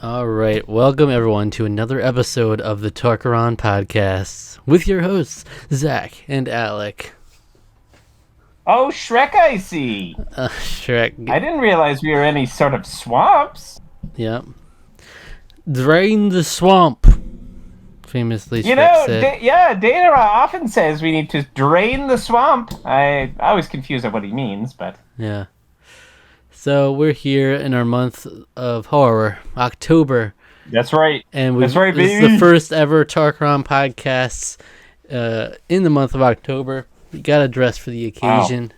All right, welcome everyone to another episode of the Tarqaron podcast with your hosts Zach and Alec. Oh, Shrek, I see. Shrek, I didn't realize we were any sort of swamps. yep. Drain the swamp, famously You Shrek know, said. Data often says we need to drain the swamp. I always confused at what he means, but Yeah. So we're here in our month of horror, October, that's right. and That's right, this is the baby. first ever Tarqaron podcast in the month of October. You got to dress for the Wow. occasion.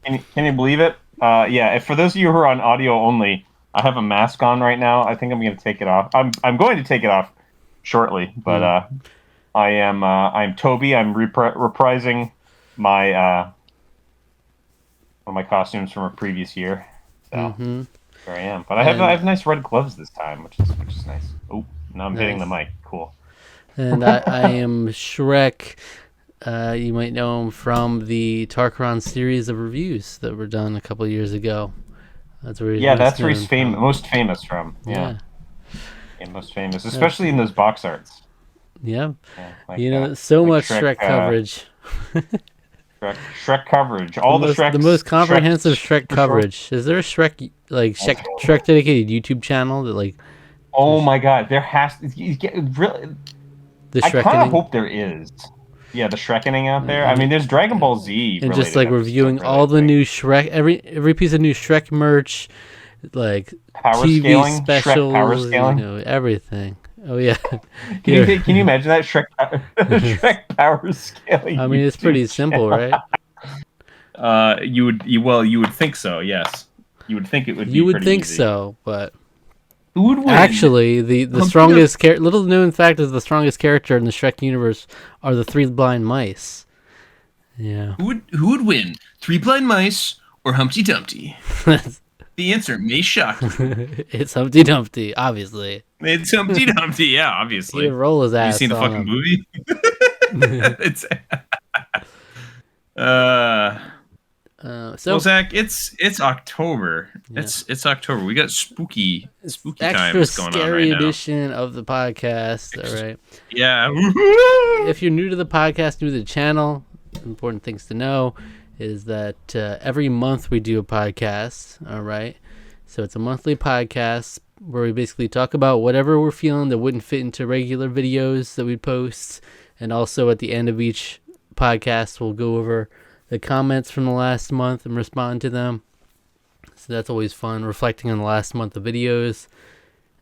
Can you believe it? Yeah. For those of you who are on audio only, I have a mask on right now. I think I'm going to take it off. I'm going to take it off shortly, but I'm Toby. I'm reprising my one of my costumes from a previous year. So. Mm-hmm. Here I am, but I have nice red gloves this time, which is nice. Oh, now I'm hitting the Nice. mic. Cool. And I am Shrek. You might know him from the Tarqaron series of reviews that were done a couple of years ago. That's where he's Yeah, most that's where known he's from. most famous from. Yeah. Yeah, most famous, especially in those box arts. Yeah. Yeah, You know, so like much Shrek coverage. Shrek coverage. The All the most, the Shreks, most comprehensive Shreks Shrek for sure. coverage. Is there a Shrek dedicated YouTube channel that Oh just my God, there has to you get really. the I kind of Shrekening? hope there is. Yeah, the Shrekening out there. I And mean, there's Dragon Ball Z and just related like episodes, reviewing really, all I the think. new Shrek, every piece of new Shrek merch, like Power TV scaling, Shrek power specials, scaling. everything. Oh yeah, Can yeah. can you imagine that Shrek power scaling I mean, it's pretty YouTube simple, channel? right? You would think so. Yes, you would think it would You be would pretty think easy. so, but Who would win? actually, the Humpty Dumpty. strongest little known fact is the strongest character in the Shrek universe are the three blind mice. Yeah, Who would win? Three blind mice or Humpty Dumpty? it's The answer may shock you. Humpty Dumpty, obviously. It's Humpty Dumpty. Yeah, He would obviously. roll his Have you ass seen the on fucking movie? him. it's uh. So Well, Zach, it's October. yeah. It's October. We got spooky It's spooky extra times going on right scary now. edition of the podcast. All right. Yeah. If you're new to the podcast, new to the channel, important things to know is that every month we do a podcast. All right. So it's a monthly podcast where we basically talk about whatever we're feeling that wouldn't fit into regular videos that we post. And also at the end of each podcast, we'll go over the comments from the last month and respond to them. So that's always fun, reflecting on the last month of videos.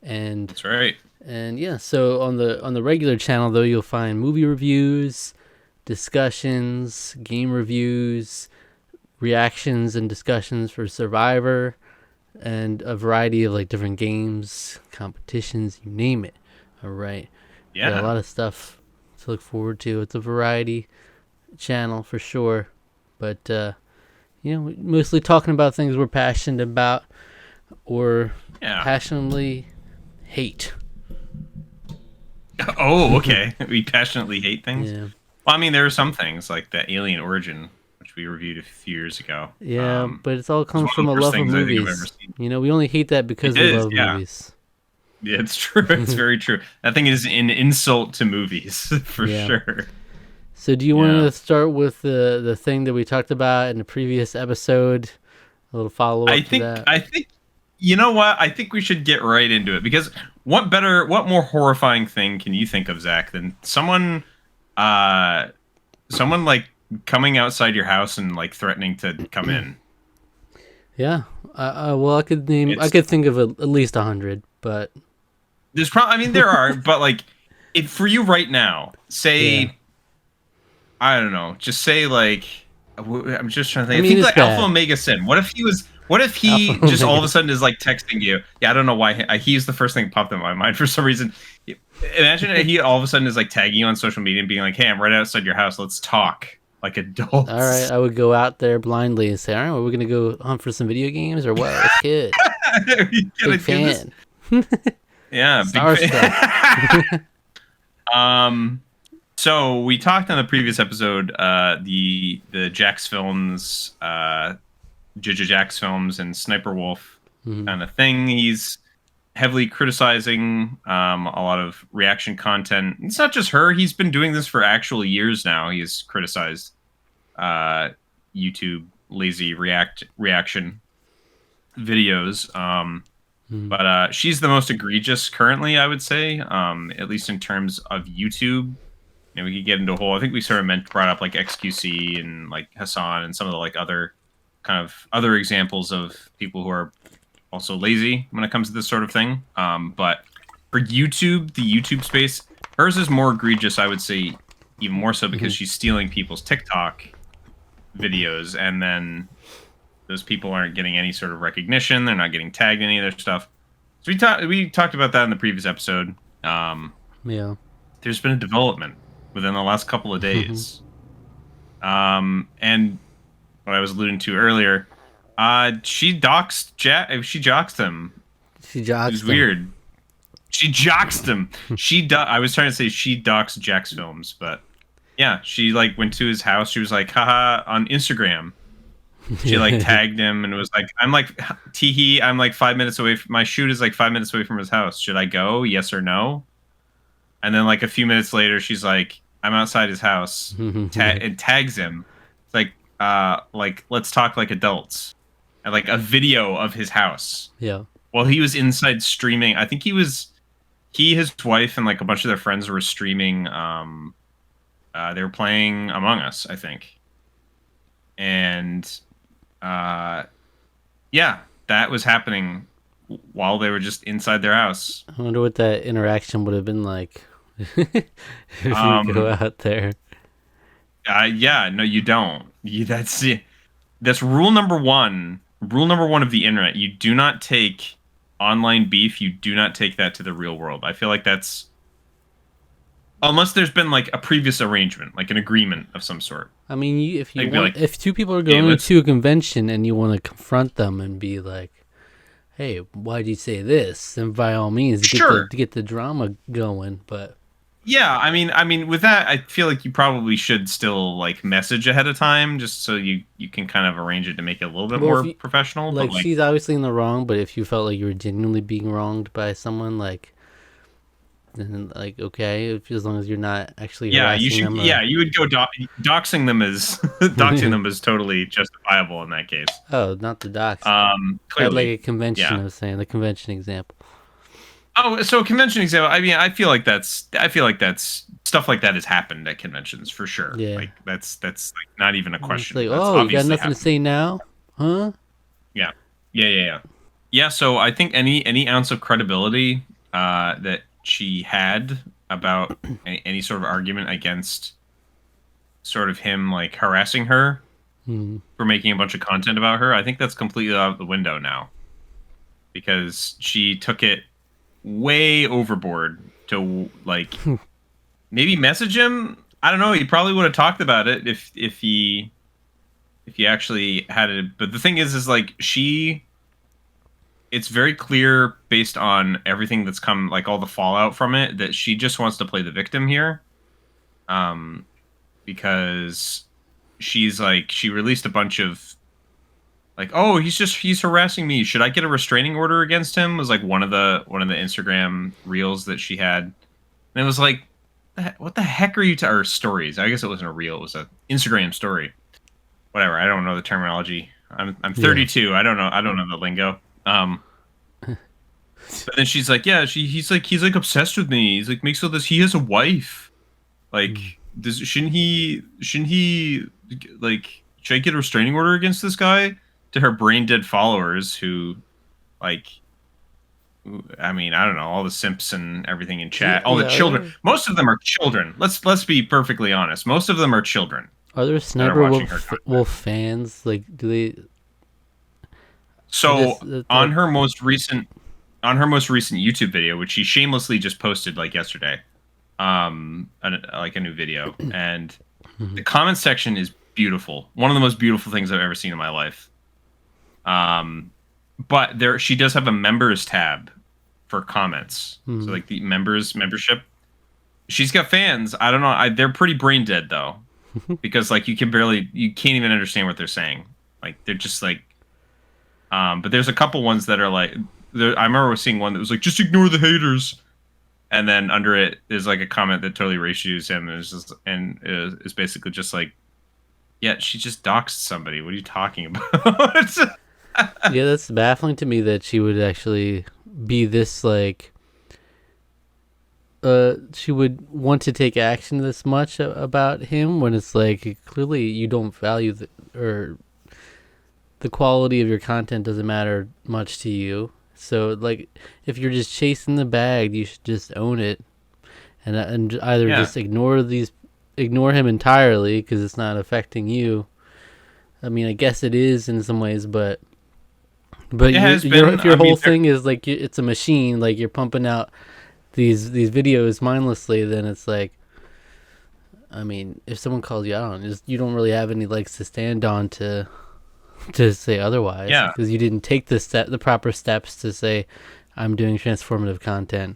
And That's right. yeah, so on the regular channel though, you'll find movie reviews, discussions, game reviews, reactions and discussions for Survivor, and a variety of like different games, competitions, you name it. All right. Got a Yeah. lot of stuff to look forward to. It's a variety channel for sure. But mostly talking about things we're passionate about or Yeah. passionately hate. Oh, okay. We passionately hate things. Yeah. Well, I mean, there are some things like the Alien Origin, which we reviewed a few years ago. Yeah, but it's all It's comes one from of a the worst love of things I think I've ever movies. seen. We only hate that because It we is, love yeah. movies. Yeah, it's true. It's very true. That thing is an insult to movies for Yeah. sure. So do you want Yeah. to start with the thing that we talked about in the previous episode? A little follow up to that. I think you know what? I think we should get right into it because what more horrifying thing can you think of, Zach, than someone like coming outside your house and like threatening to come in? Yeah. Well, I could It's think of at least 100, but there's probably I mean there are, but like if for you right now, say yeah. I don't know, just say like I'm just trying to I think. I mean, think it's like Alpha bad. Omega Sin. What if he Alpha just all of Omega. a sudden is like texting you? Yeah, I don't know why he's the first thing that popped in my mind for some reason. Imagine that he all of a sudden is like tagging you on social media and being like, "Hey, I'm right outside your house. Let's talk like All right, adults." I would go out there blindly and say, "All right, we're gonna go hunt for some video games or what?" Let's kid. You gotta Big do this. fan. Yeah, big Starstruck. fan. So we talked on the previous episode, the Jax films, Jax films, and Sniper Wolf Mhm. kind of thing. He's heavily criticizing a lot of reaction content. It's not just her. He's been doing this for actual years now. He's criticized YouTube lazy reaction videos. But she's the most egregious currently, I would say, at least in terms of YouTube. You know, we could get into a whole. I think we sort of brought up like XQC and like Hassan and some of the like other examples of people who are also lazy when it comes to this sort of thing. But for YouTube, the YouTube space, hers is more egregious, I would say, even more so because she's stealing people's TikTok videos, and then those people aren't getting any sort of recognition. They're not getting tagged in any of their stuff. So we talked about that in the previous episode. Yeah. There's been a development within the last couple of days. And what I was alluding to earlier, she jocks him. She joxed It was weird. She joxed him. I was trying to say she doxed Jack's films, but yeah, she like went to his house. She was like, haha, on Instagram. She like tagged him and was like, I'm like, teehee, I'm like 5 minutes away. My shoot is like 5 minutes away from his house. Should I go? Yes or no? And then like a few minutes later, she's like, I'm outside his house. And tags him. It's like, let's talk like adults. And like a video of his house. Yeah. While he was inside streaming, I think his wife, and like a bunch of their friends were streaming. They were playing Among Us, I think. And yeah, that was happening while they were just inside their house. I wonder what that interaction would have been like if you go out there. Yeah, no, you don't. That's rule number one. Rule number one of the internet: you do not take online beef. You do not take that to the real world. I feel like that's, unless there's been like a previous arrangement, like an agreement of some sort. I mean, if two people are going to a convention and you want to confront them and be like, "Hey, why'd you say this?" then by all means, get the drama going. But yeah, I mean, with that, I feel like you probably should still like message ahead of time, just so you can kind of arrange it to make it a little bit more professional. Like, she's obviously in the wrong, but if you felt like you were genuinely being wronged by someone, like, then like, okay, as long as you're not actually harassing them. You would go doxing them is totally justifiable in that case. Oh, not the dox. Clearly, like a convention. I was saying the convention example. Oh, so a convention example. I mean, I feel like that's stuff like that has happened at conventions for sure. Yeah, like that's like not even a question. It's like, oh, you got nothing to say now, huh? Yeah. So I think any ounce of credibility that she had about any sort of argument against sort of him like harassing her for making a bunch of content about her, I think that's completely out the window now, because she took it way overboard to like maybe message him. I don't know. He probably would have talked about it if he actually had it. But the thing is like it's very clear based on everything that's come, like all the fallout from it, that she just wants to play the victim here. Because she's like, she released a bunch of like, oh, he's harassing me. Should I get a restraining order against him? Was like one of the Instagram reels that she had. And it was like, what the heck are you or stories? I guess it wasn't a reel, it was an Instagram story. Whatever, I don't know the terminology. I'm 32. Yeah. I don't know the lingo. But then she's like, yeah, he's like obsessed with me. He's like, makes all this. He has a wife. Like, shouldn't he like, should I get a restraining order against this guy? To her brain dead followers who, like, I mean, I don't know, all the simps and everything in chat, all the children. Most of them are children. Let's be perfectly honest. Most of them are children. Are there SSSniperWolf fans? Like, do they? So on her most recent YouTube video, which she shamelessly just posted like yesterday, like a new video, and the comment section is beautiful. One of the most beautiful things I've ever seen in my life. But she does have a members tab for comments. So like the membership. She's got fans. I don't know. They're pretty brain dead though, because like you can't even understand what they're saying. Like they're just like, but there's a couple ones that are like I remember seeing one that was like, just ignore the haters. And then under it is like a comment that totally ratios him, and is basically just like, yeah, she just doxed somebody. What are you talking about? Yeah, that's baffling to me that she would actually be this like. She would want to take action this much about him when it's like clearly you don't value or the quality of your content doesn't matter much to you. So like if you're just chasing the bag, you should just own it, and either just ignore him entirely because it's not affecting you. I mean, I guess it is in some ways, but if your whole thing is like it's a machine, like you're pumping out these videos mindlessly, then it's like, I mean, if someone calls you out on it, you don't really have any legs to stand on to say otherwise. Yeah, because you didn't take the proper steps to say I'm doing transformative content.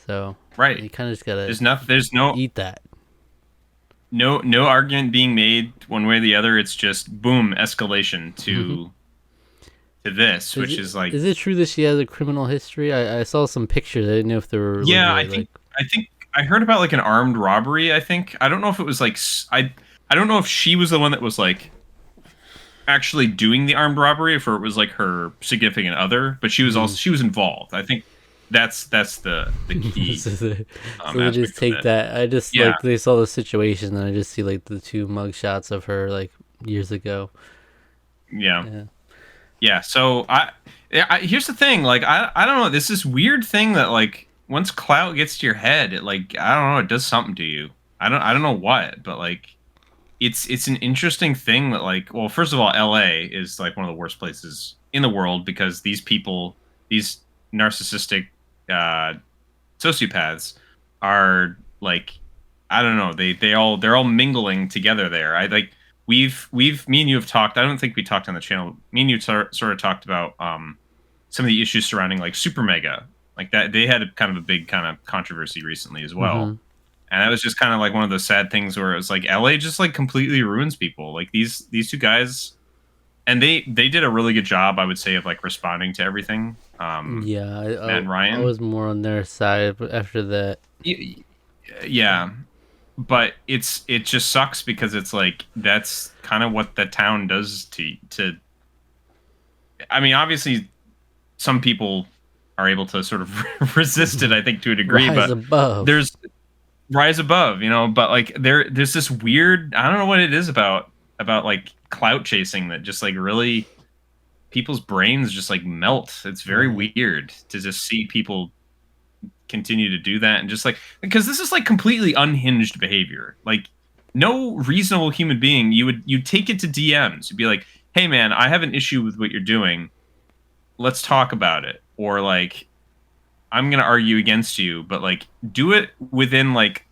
So right, you kind of just gotta there's no eat that. No argument being made one way or the other. It's just boom, escalation to this, which is like. Is it true that she has a criminal history? I saw some pictures. I didn't know if there were. Yeah, I think I heard about like an armed robbery. I think I don't know if it was like I don't know if she was the one that was like actually doing the armed robbery, if it was like her significant other, but she was also she was involved. I think that's the key. So they just take that. I just like they saw the situation, and I just see like the two mug shots of her like years ago. Yeah. So I here's the thing. Like I don't know. This is weird thing that like once clout gets to your head, it like I don't know. It does something to you. I don't know what, but like it's an interesting thing that like, well, first of all, LA is like one of the worst places in the world because these people, these narcissistic sociopaths are like, I don't know, they're all mingling together there. I like we've me and you have talked. I don't think we talked on the channel. Me and you sort of talked about some of the issues surrounding like Super Mega, like that. They had kind of a big kind of controversy recently as well. Mm-hmm. And that was just kind of like one of those sad things where it was like LA just like completely ruins people. Like these two guys, and they did a really good job, I would say, of like responding to everything. Matt and Ryan. I was more on their side after that. Yeah, but it just sucks because it's like that's kind of what the town does to. I mean, obviously, some people are able to sort of resist it, I think, to a degree, but rise above, you know, but like there's this weird, I don't know what it is about like clout chasing that just like really people's brains just like melt. It's very weird to just see people continue to do that, and just like, because this is like completely unhinged behavior. Like no reasonable human being, you'd take it to DMs. You'd be like, hey man, I have an issue with what you're doing. Let's talk about it. Or like, I'm going to argue against you, but like do it within like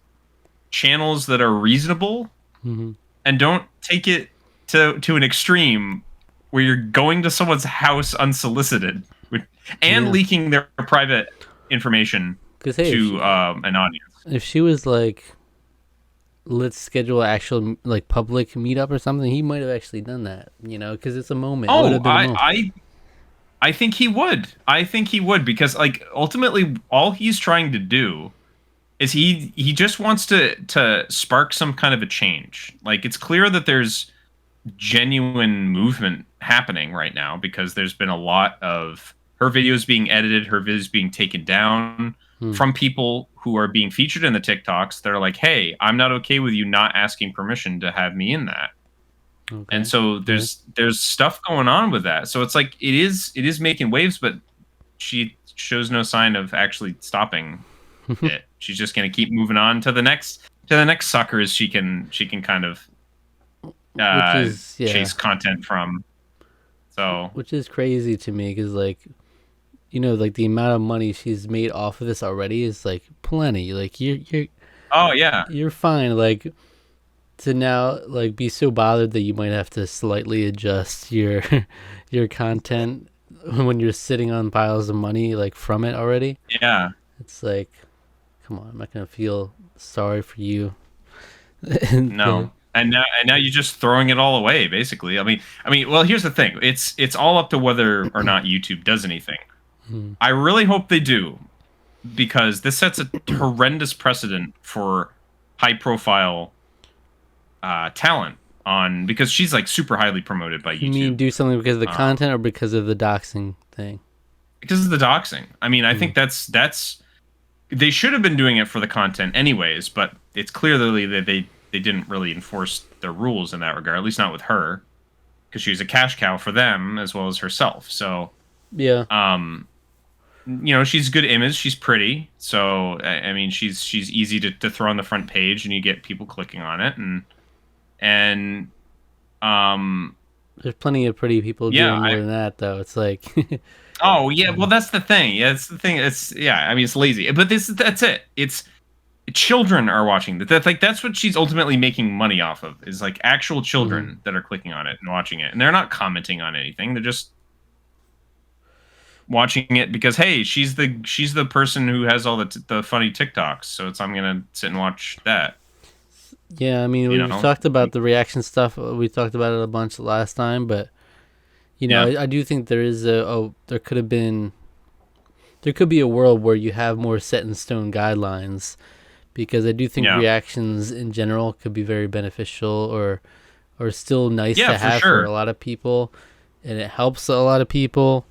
channels that are reasonable, and don't take it to an extreme where you're going to someone's house unsolicited and leaking their private information to an audience. If she was like, let's schedule an actual like public meetup or something, he might have actually done that, you know, because it's a moment. I think he would. I think he would, because like ultimately all he's trying to do is he just wants to spark some kind of a change. Like it's clear that there's genuine movement happening right now, because there's been a lot of her videos being edited, her videos being taken down from people who are being featured in the TikToks. They're like, hey, I'm not okay with you not asking permission to have me in that. Okay. And so there's stuff going on with that. So it's like it is making waves, but she shows no sign of actually stopping it. She's just going to keep moving on to the next suckers she can kind of chase content from. So which is crazy to me, because like, you know, like the amount of money she's made off of this already is like plenty. Like you're fine. Like to now like be so bothered that you might have to slightly adjust your content when you're sitting on piles of money like from it already. Yeah, it's like, come on, I'm not gonna feel sorry for you. No. And now you're just throwing it all away, basically. I mean, well, here's the thing. It's all up to whether or not YouTube does anything. I really hope they do, because this sets a horrendous precedent for high profile talent on, because she's like super highly promoted by YouTube. You mean do something because of the content or because of the doxing thing? Because of the doxing. I mean, I think that's they should have been doing it for the content anyways, but it's clearly that they didn't really enforce their rules in that regard, at least not with her, because she's a cash cow for them as well as herself. So yeah, you know, she's good image, she's pretty, so I mean, she's easy to throw on the front page, and you get people clicking on it, and there's plenty of pretty people doing more than that, though. It's like, oh yeah, well that's the thing. Yeah, it's the thing. It's I mean, it's lazy, but that's it. It's children are watching that. Like that's what she's ultimately making money off of, is like actual children that are clicking on it and watching it, and they're not commenting on anything. They're just watching it because hey, she's the person who has all the funny TikToks, so I'm gonna sit and watch that. Yeah, I mean, we talked about the reaction stuff. We talked about it a bunch last time, but you know, I do think there is there could be a world where you have more set in stone guidelines, because I do think reactions in general could be very beneficial or still nice to have for a lot of people, and it helps a lot of people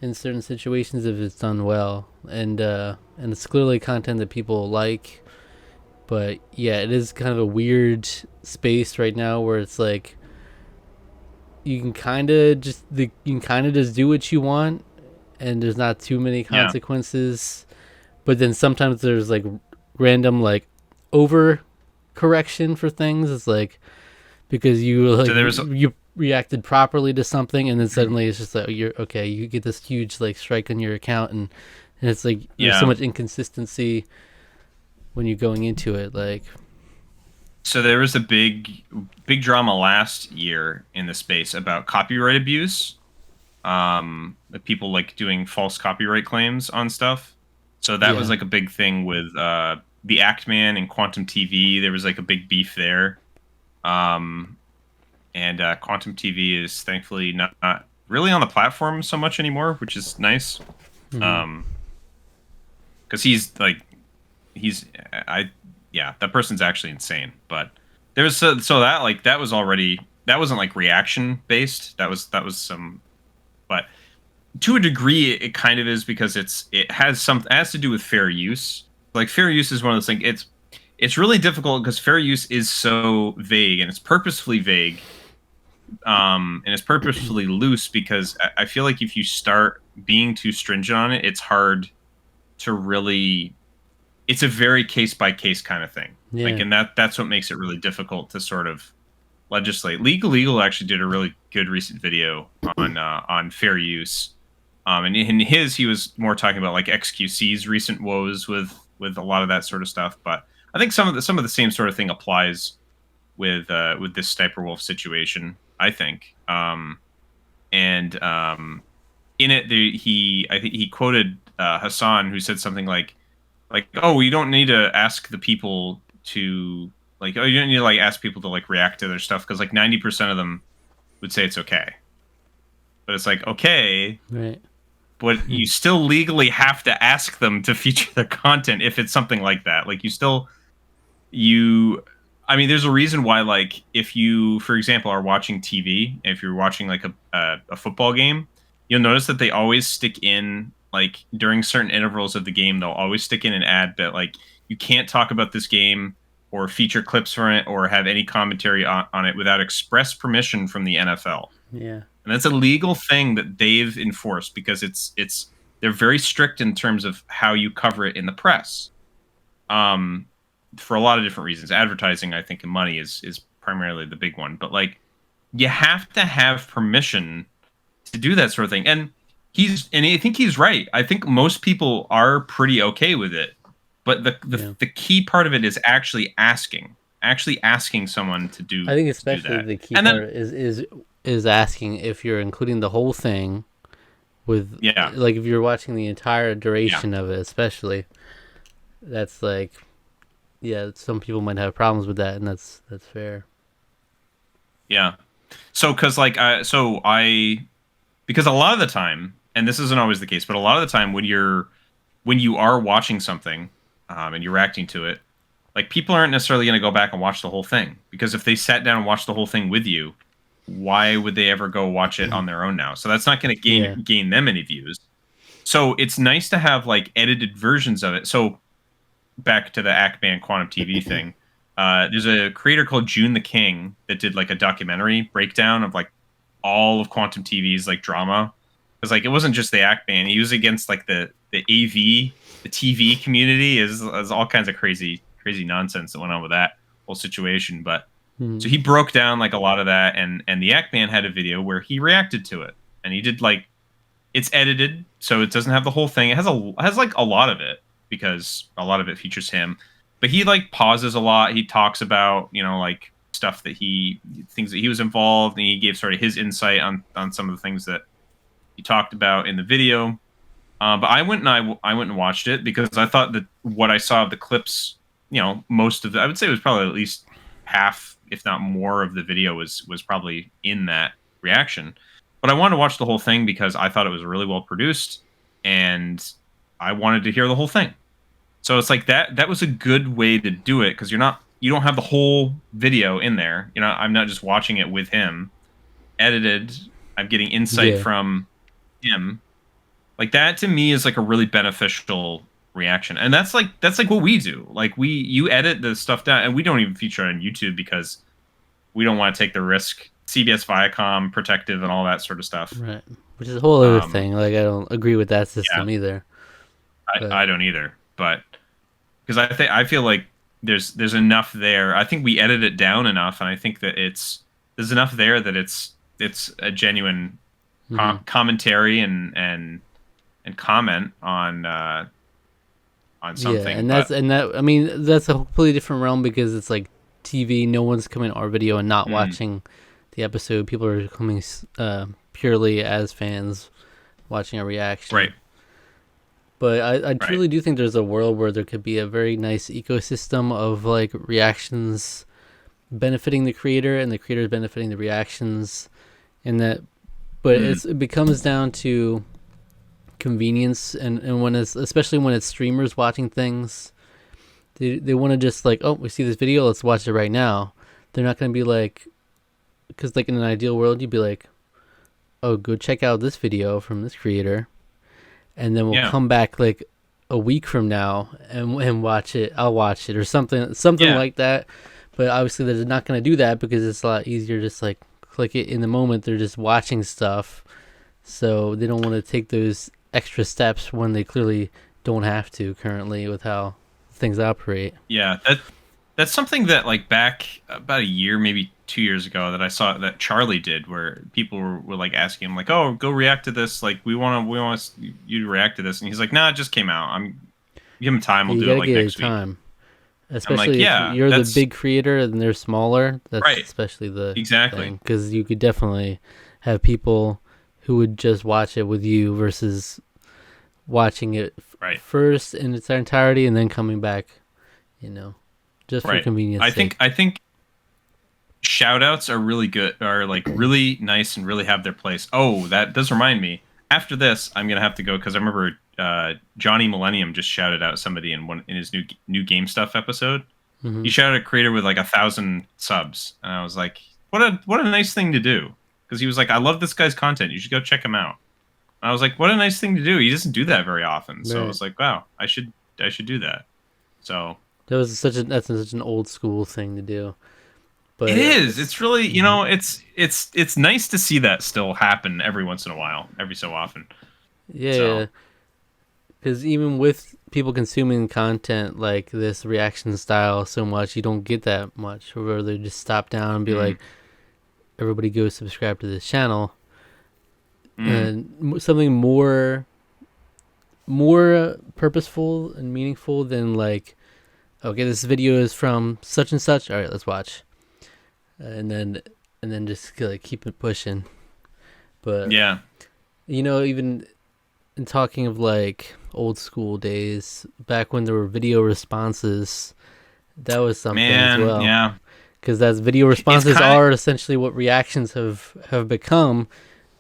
in certain situations if it's done well, and it's clearly content that people like. But yeah, it is kind of a weird space right now where it's like you can kind of just do what you want, and there's not too many consequences. But then sometimes there's like random like over correction for things. It's like because you you reacted properly to something, and then suddenly it's just like you get this huge like strike on your account, and it's like there's so much inconsistency when you're going into it. Like, so there was a big drama last year in the space about copyright abuse, people like doing false copyright claims on stuff. So that was like a big thing with the Act Man and Quantum TV. There was like a big beef there, and Quantum TV is thankfully not really on the platform so much anymore, which is nice, because that person's actually insane. But there was that wasn't like reaction based. That was some, but to a degree it kind of is, because it has to do with fair use. Like fair use is one of those things. It's really difficult because fair use is so vague, and it's purposefully vague, and it's purposefully loose, because I feel like if you start being too stringent on it, it's hard to really. It's a very case-by-case kind of thing. Yeah. Like, and that's what makes it really difficult to sort of legislate. Legal actually did a really good recent video on fair use. And in he was more talking about like XQC's recent woes with a lot of that sort of stuff. But I think some of the same sort of thing applies with this SSniperWolf situation, I think. In it, I think he quoted Hassan, who said something like, oh, you don't need to ask the people to you don't need to like ask people to like react to their stuff, because like 90% of them would say it's okay. But it's like, okay, right? But you still legally have to ask them to feature their content if it's something like that. Like I mean, there's a reason why, like, if you, for example, are watching TV, if you're watching like a football game, you'll notice that they always stick in, like, during certain intervals of the game, they'll always stick in an ad that, like, you can't talk about this game or feature clips from it or have any commentary on it without express permission from the NFL. Yeah. And that's a legal thing that they've enforced, because they're very strict in terms of how you cover it in the press. For a lot of different reasons. Advertising, I think, and money is primarily the big one. But, like, you have to have permission to do that sort of thing. And I think he's right. I think most people are pretty okay with it. But the key part of it is actually asking someone to do. I think especially the key part is asking if you're including the whole thing with, like, if you're watching the entire duration of it, especially. That's like, some people might have problems with that, and that's fair. Yeah. So, because a lot of the time, and this isn't always the case, but a lot of the time when you are watching something and you're reacting to it, like people aren't necessarily going to go back and watch the whole thing, because if they sat down and watched the whole thing with you, why would they ever go watch it on their own now? So that's not going to gain them any views. So it's nice to have like edited versions of it. So back to the Ackman Quantum TV thing, there's a creator called June the King that did like a documentary breakdown of like all of Quantum TV's like drama. Because like it wasn't just the Ackman; he was against like the AV, the TV community. Is all kinds of crazy nonsense that went on with that whole situation. But so he broke down like a lot of that, and the Ackman had a video where he reacted to it, and he did like, it's edited, so it doesn't have the whole thing. It has like a lot of it, because a lot of it features him, but he like pauses a lot. He talks about, you know, like stuff that things that he was involved, and he gave sort of his insight on some of the things that he talked about in the video. But I went and watched it because I thought that what I saw of the clips, you know, most of I would say it was probably at least half, if not more, of the video was probably in that reaction. But I wanted to watch the whole thing because I thought it was really well produced, and I wanted to hear the whole thing. So it's like that was a good way to do it, because you don't have the whole video in there. You know, I'm not just watching it with him edited. I'm getting insight from him. Like that to me is like a really beneficial reaction. And that's like what we do. Like you edit the stuff down, and we don't even feature it on YouTube because we don't want to take the risk. CBS Viacom protective and all that sort of stuff. Right. Which is a whole other thing. Like I don't agree with that system either. I don't either. But because I feel like there's enough there. I think we edit it down enough, and I think that there's enough there that it's a genuine commentary and comment on something. Yeah, and that I mean that's a completely different realm, because it's like TV. No one's coming to our video and not watching the episode. People are coming purely as fans, watching a reaction. Right. But I truly do think there's a world where there could be a very nice ecosystem of like reactions benefiting the creator, and the creators benefiting the reactions, and that. But it becomes down to convenience, and when it's, especially when it's streamers watching things, they want to just like, oh, we see this video, let's watch it right now. They're not going to be like, because like in an ideal world, you'd be like, oh, go check out this video from this creator, and then we'll come back like a week from now and watch it. I'll watch it or something like that. But obviously they're not going to do that, because it's a lot easier just like click it in the moment. They're just watching stuff, so they don't want to take those extra steps when they clearly don't have to currently with how things operate. Yeah, that's something that like back about a year, maybe 2 years ago, that I saw that Charlie did, where people were like asking him like, oh, go react to this, like we want you to react to this, and he's like, nah, it just came out, give him time, we'll do it like next week. Time. Especially if you're the big creator and they're smaller, that's especially the thing, because you could definitely have people who would just watch it with you versus watching it first in its entirety and then coming back, you know, just for convenience sake. I think shout outs are really good, are like really nice and really have their place. Oh, that does remind me. After this, I'm gonna have to go, because I remember Johnny Millennium just shouted out somebody in his new game stuff episode. He shouted a creator with like 1,000 subs, and I was like, what a nice thing to do, because he was like, I love this guy's content, you should go check him out. And I was like, what a nice thing to do. He doesn't do that very often. So I was like, wow, I should do that. So that's such an old school thing to do. But it is. It's really, you know, it's nice to see that still happen every once in a while, every so often. Yeah. Because even with people consuming content like this reaction style so much, you don't get that much. Where they just stop down and be like, everybody go subscribe to this channel. And something more purposeful and meaningful than like, okay, this video is from such and such. All right, let's watch. And then just like keep it pushing. But yeah, you know, even in talking of like old school days, back when there were video responses, that was something as well. Yeah, because as video responses are essentially what reactions have become.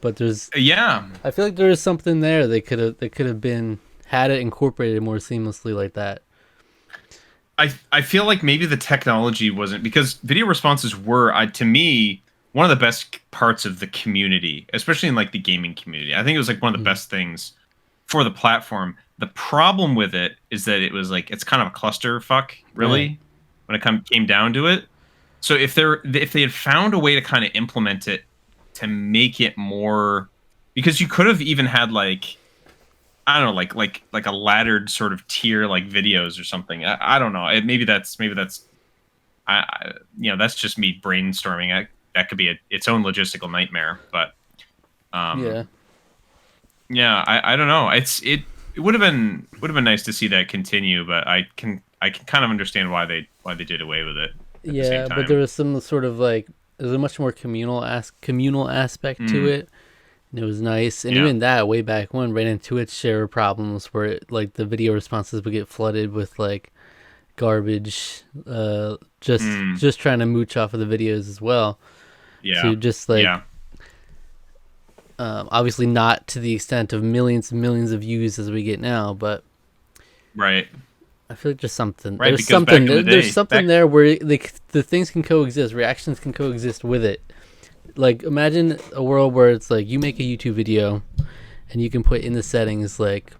But there's Yeah, I feel like there is something there they could have been had it incorporated more seamlessly like that. I feel like maybe the technology wasn't, because video responses were, to me, one of the best parts of the community, especially in like the gaming community. I think it was like one of the best things for the platform. The problem with it is that it was like, it's kind of a clusterfuck, really, Right. when it came down to it. So if they had found a way to kind of implement it to make it more, because you could have even had like, I don't know, like a laddered sort of tier, like videos or something. I don't know. Maybe that's that's just me brainstorming. That could be its own logistical nightmare. But Yeah. yeah, I don't know. It would have been nice to see that continue, but I can kind of understand why they did away with it at the same Yeah, but time. there was some sort of like there's a much more communal aspect to it. And it was nice. And Yeah. even that way back when ran into its share of problems where like the video responses would get flooded with like garbage, just trying to mooch off of the videos as well. Yeah. To just like yeah. obviously not to the extent of millions and millions of views as we get now, but Right. I feel like there's something. Right, There's because something. back in the There's day- something back- there where the things can coexist. Reactions can coexist with it. Like imagine a world where it's like you make a YouTube video, and you can put in the settings like,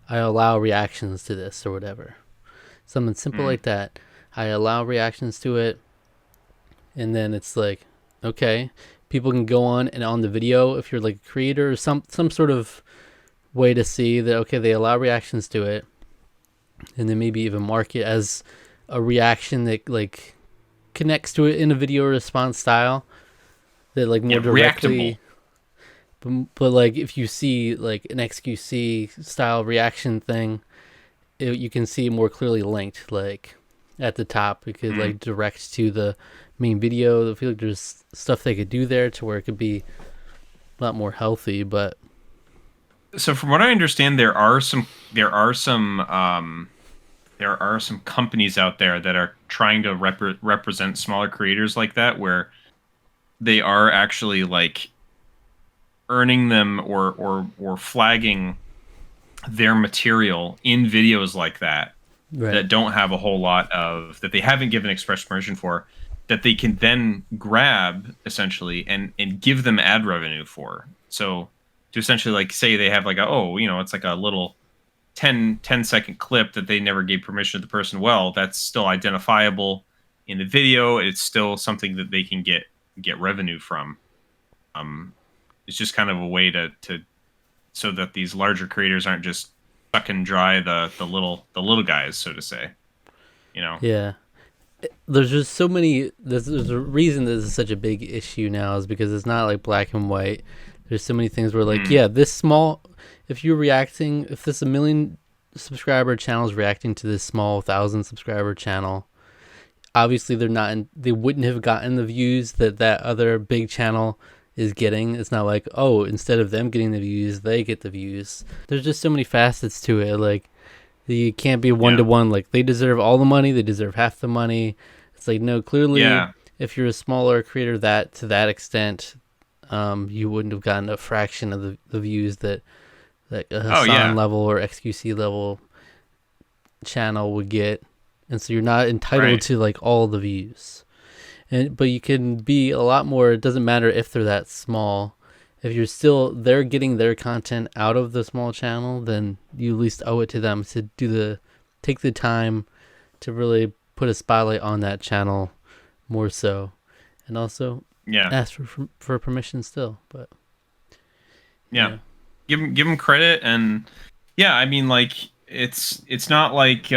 I allow reactions to this or whatever. Something simple like that. I allow reactions to it, and then it's like, okay, people can go on the video if you're like a creator or some sort of way to see that okay they allow reactions to it, and then maybe even mark it as a reaction that like connects to it in a video response style that like more directly. But like if you see like an XQC style reaction thing, you can see it more clearly linked like at the top. It could like direct to the main video. I feel like there's stuff they could do there to where it could be a lot more healthy. But So from what I understand, there are some companies out there that are trying to represent smaller creators like that, where they are actually like earning them or flagging their material in videos like that that don't have a whole lot of, that they haven't given express permission for, that they can then grab essentially and give them ad revenue for. So to essentially like say they have like it's like a little 10-second clip that they never gave permission to the person. Well, that's still identifiable in the video. It's still something that they can get revenue from. It's just kind of a way to so that these larger creators aren't just sucking dry the little guys, so to say. Yeah. There's just so many. There's a reason this is such a big issue now is because it's not like black and white. There's so many things where like this small. If you're reacting, if this 1 million subscriber channel is reacting to this small 1,000 subscriber channel, obviously they wouldn't have gotten the views that other big channel is getting. It's not like, oh, instead of them getting the views, they get the views. There's just so many facets to it. Like you can't be one to one. Like they deserve all the money, they deserve half the money. It's like no, clearly, if you're a smaller creator to that extent, you wouldn't have gotten a fraction of the views that a Hassan level or XQC level channel would get, and so you're not entitled to like all the views. But you can be a lot more. It doesn't matter if they're that small. If they're getting their content out of the small channel, then you at least owe it to them to take the time to really put a spotlight on that channel more so, and also ask for permission still. But give them credit, and I mean like it's not like it's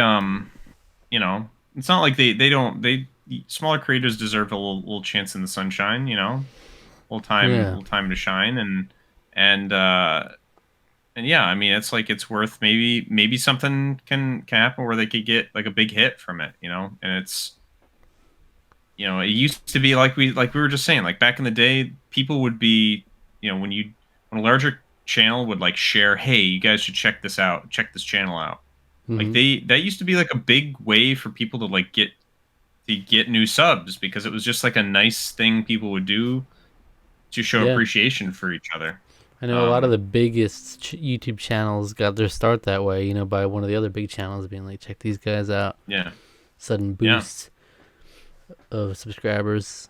not like they smaller creators deserve a little chance in the sunshine, little time to shine, and I mean it's like it's worth maybe something can happen where they could get like a big hit from it, and it's it used to be like we were just saying, like back in the day, people would be when a larger channel would like share, hey, you guys should check this channel out. Like that used to be like a big way for people to like get new subs, because it was just like a nice thing people would do to show appreciation for each other. I know a lot of the biggest YouTube channels got their start that way, you know, by one of the other big channels being like, check these guys out. Yeah. Sudden boost of subscribers.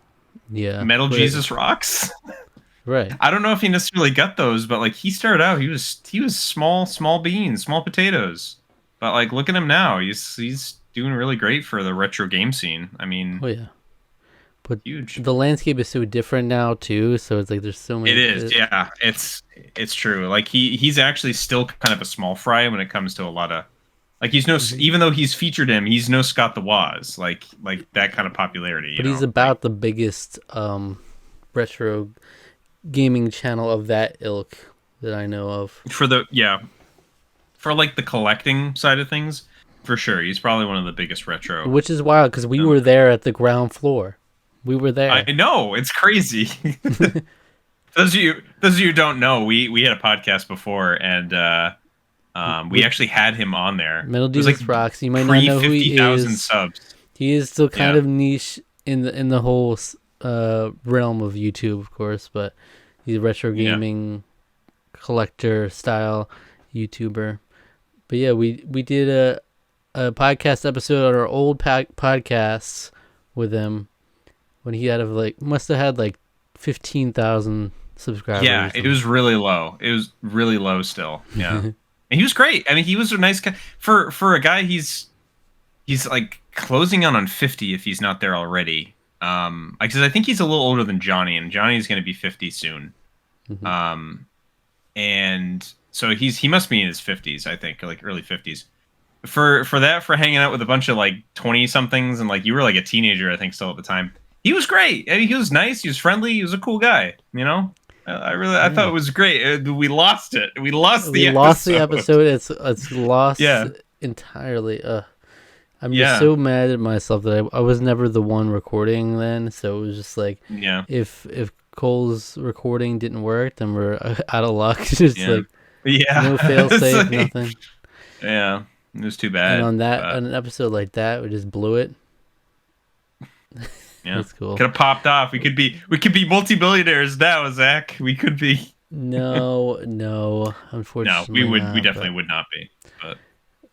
Yeah. Metal Jesus Rocks. Right. I don't know if he necessarily got those, but like he started out, he was small beans, small potatoes. But like look at him now. He's doing really great for the retro game scene. I mean, oh yeah. But huge. The landscape is so different now too, so it's like there's so many. It is, yeah. It's true. Like he's actually still kind of a small fry when it comes to a lot of like he's no even though he's featured him, he's no Scott the Woz, like that kind of popularity. But he's about the biggest retro gaming channel of that ilk that I know of. For like the collecting side of things, for sure, he's probably one of the biggest retro. Which is wild because we were there at the ground floor. We were there. I know, it's crazy. Those of you who don't know, we had a podcast before, and we actually had him on there. Metal Jesus Rocks. You might not know who he is. Subs. He is still kind of niche in the whole realm of YouTube, of course, but he's a retro gaming collector style YouTuber. But yeah, we did a podcast episode on our old podcasts with him when he must have had like 15,000 subscribers. Yeah, it was really low. It was really low still. Yeah. And he was great. I mean, he was a nice guy for a guy. He's like closing on 50 if he's not there already. Because I think he's a little older than Johnny, and Johnny's going to be 50 soon. Mm-hmm. And so he must be in his 50s, I think, like early 50s. For hanging out with a bunch of like 20 somethings, and like you were like a teenager, I think, still at the time. He was great. I mean, he was nice. He was friendly. He was a cool guy. You know, I thought it was great. We lost it. We lost the episode. It's lost entirely. I'm just so mad at myself that I was never the one recording then. So it was just like, if Cole's recording didn't work, then we're out of luck. Just like, no fail safe, nothing. Yeah, it was too bad. And on an episode like that, we just blew it. Yeah, that's cool. Could have popped off. We could be multi-billionaires now, Zach. We could be. No, unfortunately. No, we definitely would not be.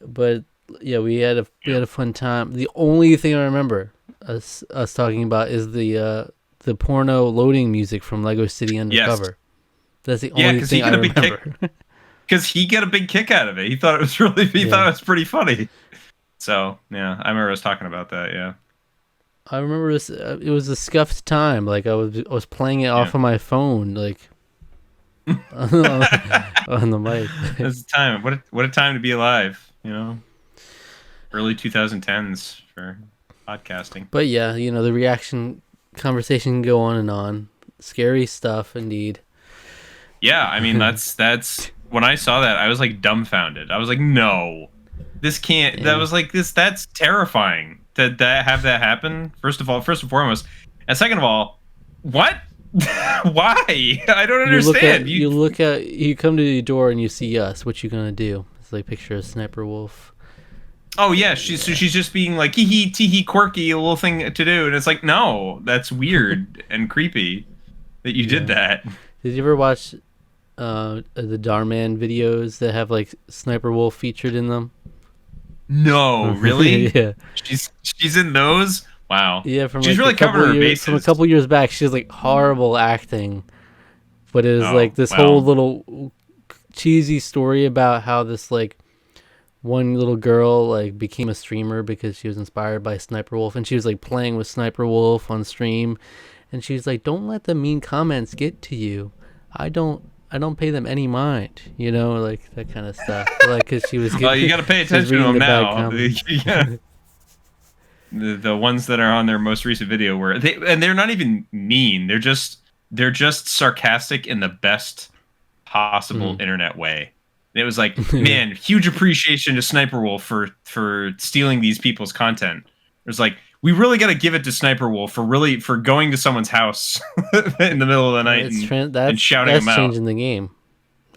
But yeah, we had a fun time. The only thing I remember us talking about is the porno loading music from Lego City Undercover. Yes. That's the only thing I remember. Because he got a big kick out of it. He thought it was thought it was pretty funny. So yeah, I remember us talking about that. Yeah. I remember it was a scuffed time. Like I was playing it off of my phone, like on the mic. It's a time. What a time to be alive, you know. Early 2010s for podcasting. But yeah, you know, the reaction conversation can go on and on. Scary stuff, indeed. Yeah, I mean that's when I saw that, I was like dumbfounded. I was like, no, this can't. Yeah. That was like this. That's terrifying. To have that happen, first and foremost, and second of all, what? Why? I don't understand. You come to the door and you see us. What you gonna do? It's like picture of SSSniperWolf. Oh yeah, she's just being like hee tee quirky, a little thing to do, and it's like, no, that's weird and creepy that you did that. Did you ever watch the Darman videos that have like SSniperWolf featured in them? No, really? Yeah. She's in those? Wow. Yeah, she's really covering her bases. From a couple years back, she has like horrible acting. But it was like this whole little cheesy story about how this like one little girl like became a streamer because she was inspired by SSniperWolf, and she was like playing with SSniperWolf on stream, and she was like, "Don't let the mean comments get to you. I don't pay them any mind," you know, like that kind of stuff. Like, because she was. Well, you got to pay attention to them now. The ones that are on their most recent video they're not even mean. They're just sarcastic in the best possible internet way. And it was like, man, huge appreciation to SSniperWolf for stealing these people's content. It was like, we really got to give it to SSniperWolf for going to someone's house in the middle of the night and shouting them out. That's changing the game.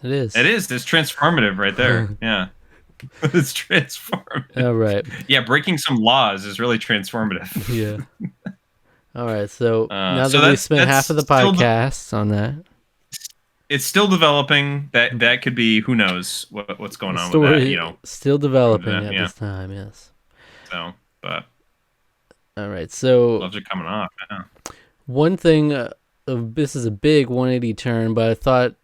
It is. It is. It's transformative right there. Yeah. It's transformative. All right. Yeah, breaking some laws is really transformative. Yeah. All right. So now that we spent half of the podcast on that. it's still developing. That could be, who knows what's going on story with that, you know. still developing at Yeah. this time. Yes. So, but All right. So gloves are coming off. Yeah. one thing, this is a big 180 turn, but I thought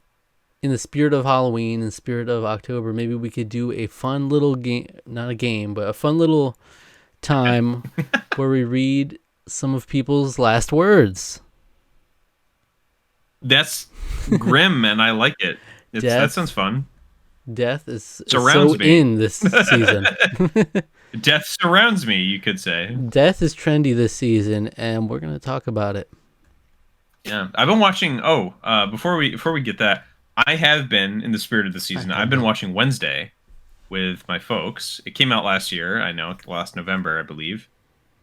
in the spirit of Halloween, in the spirit of October, maybe we could do a fun little game, not a game, but a fun little time where we read some of people's last words. That's grim, and I like it. That sounds fun. Death is Surrounds so me. in this season. Death surrounds me, you could say. Death is trendy this season, and we're going to talk about it. Yeah, I've been watching. Before we get that, I have been in the spirit of the season. I've been watching Wednesday with my folks. It came out last year. I know, last November, I believe.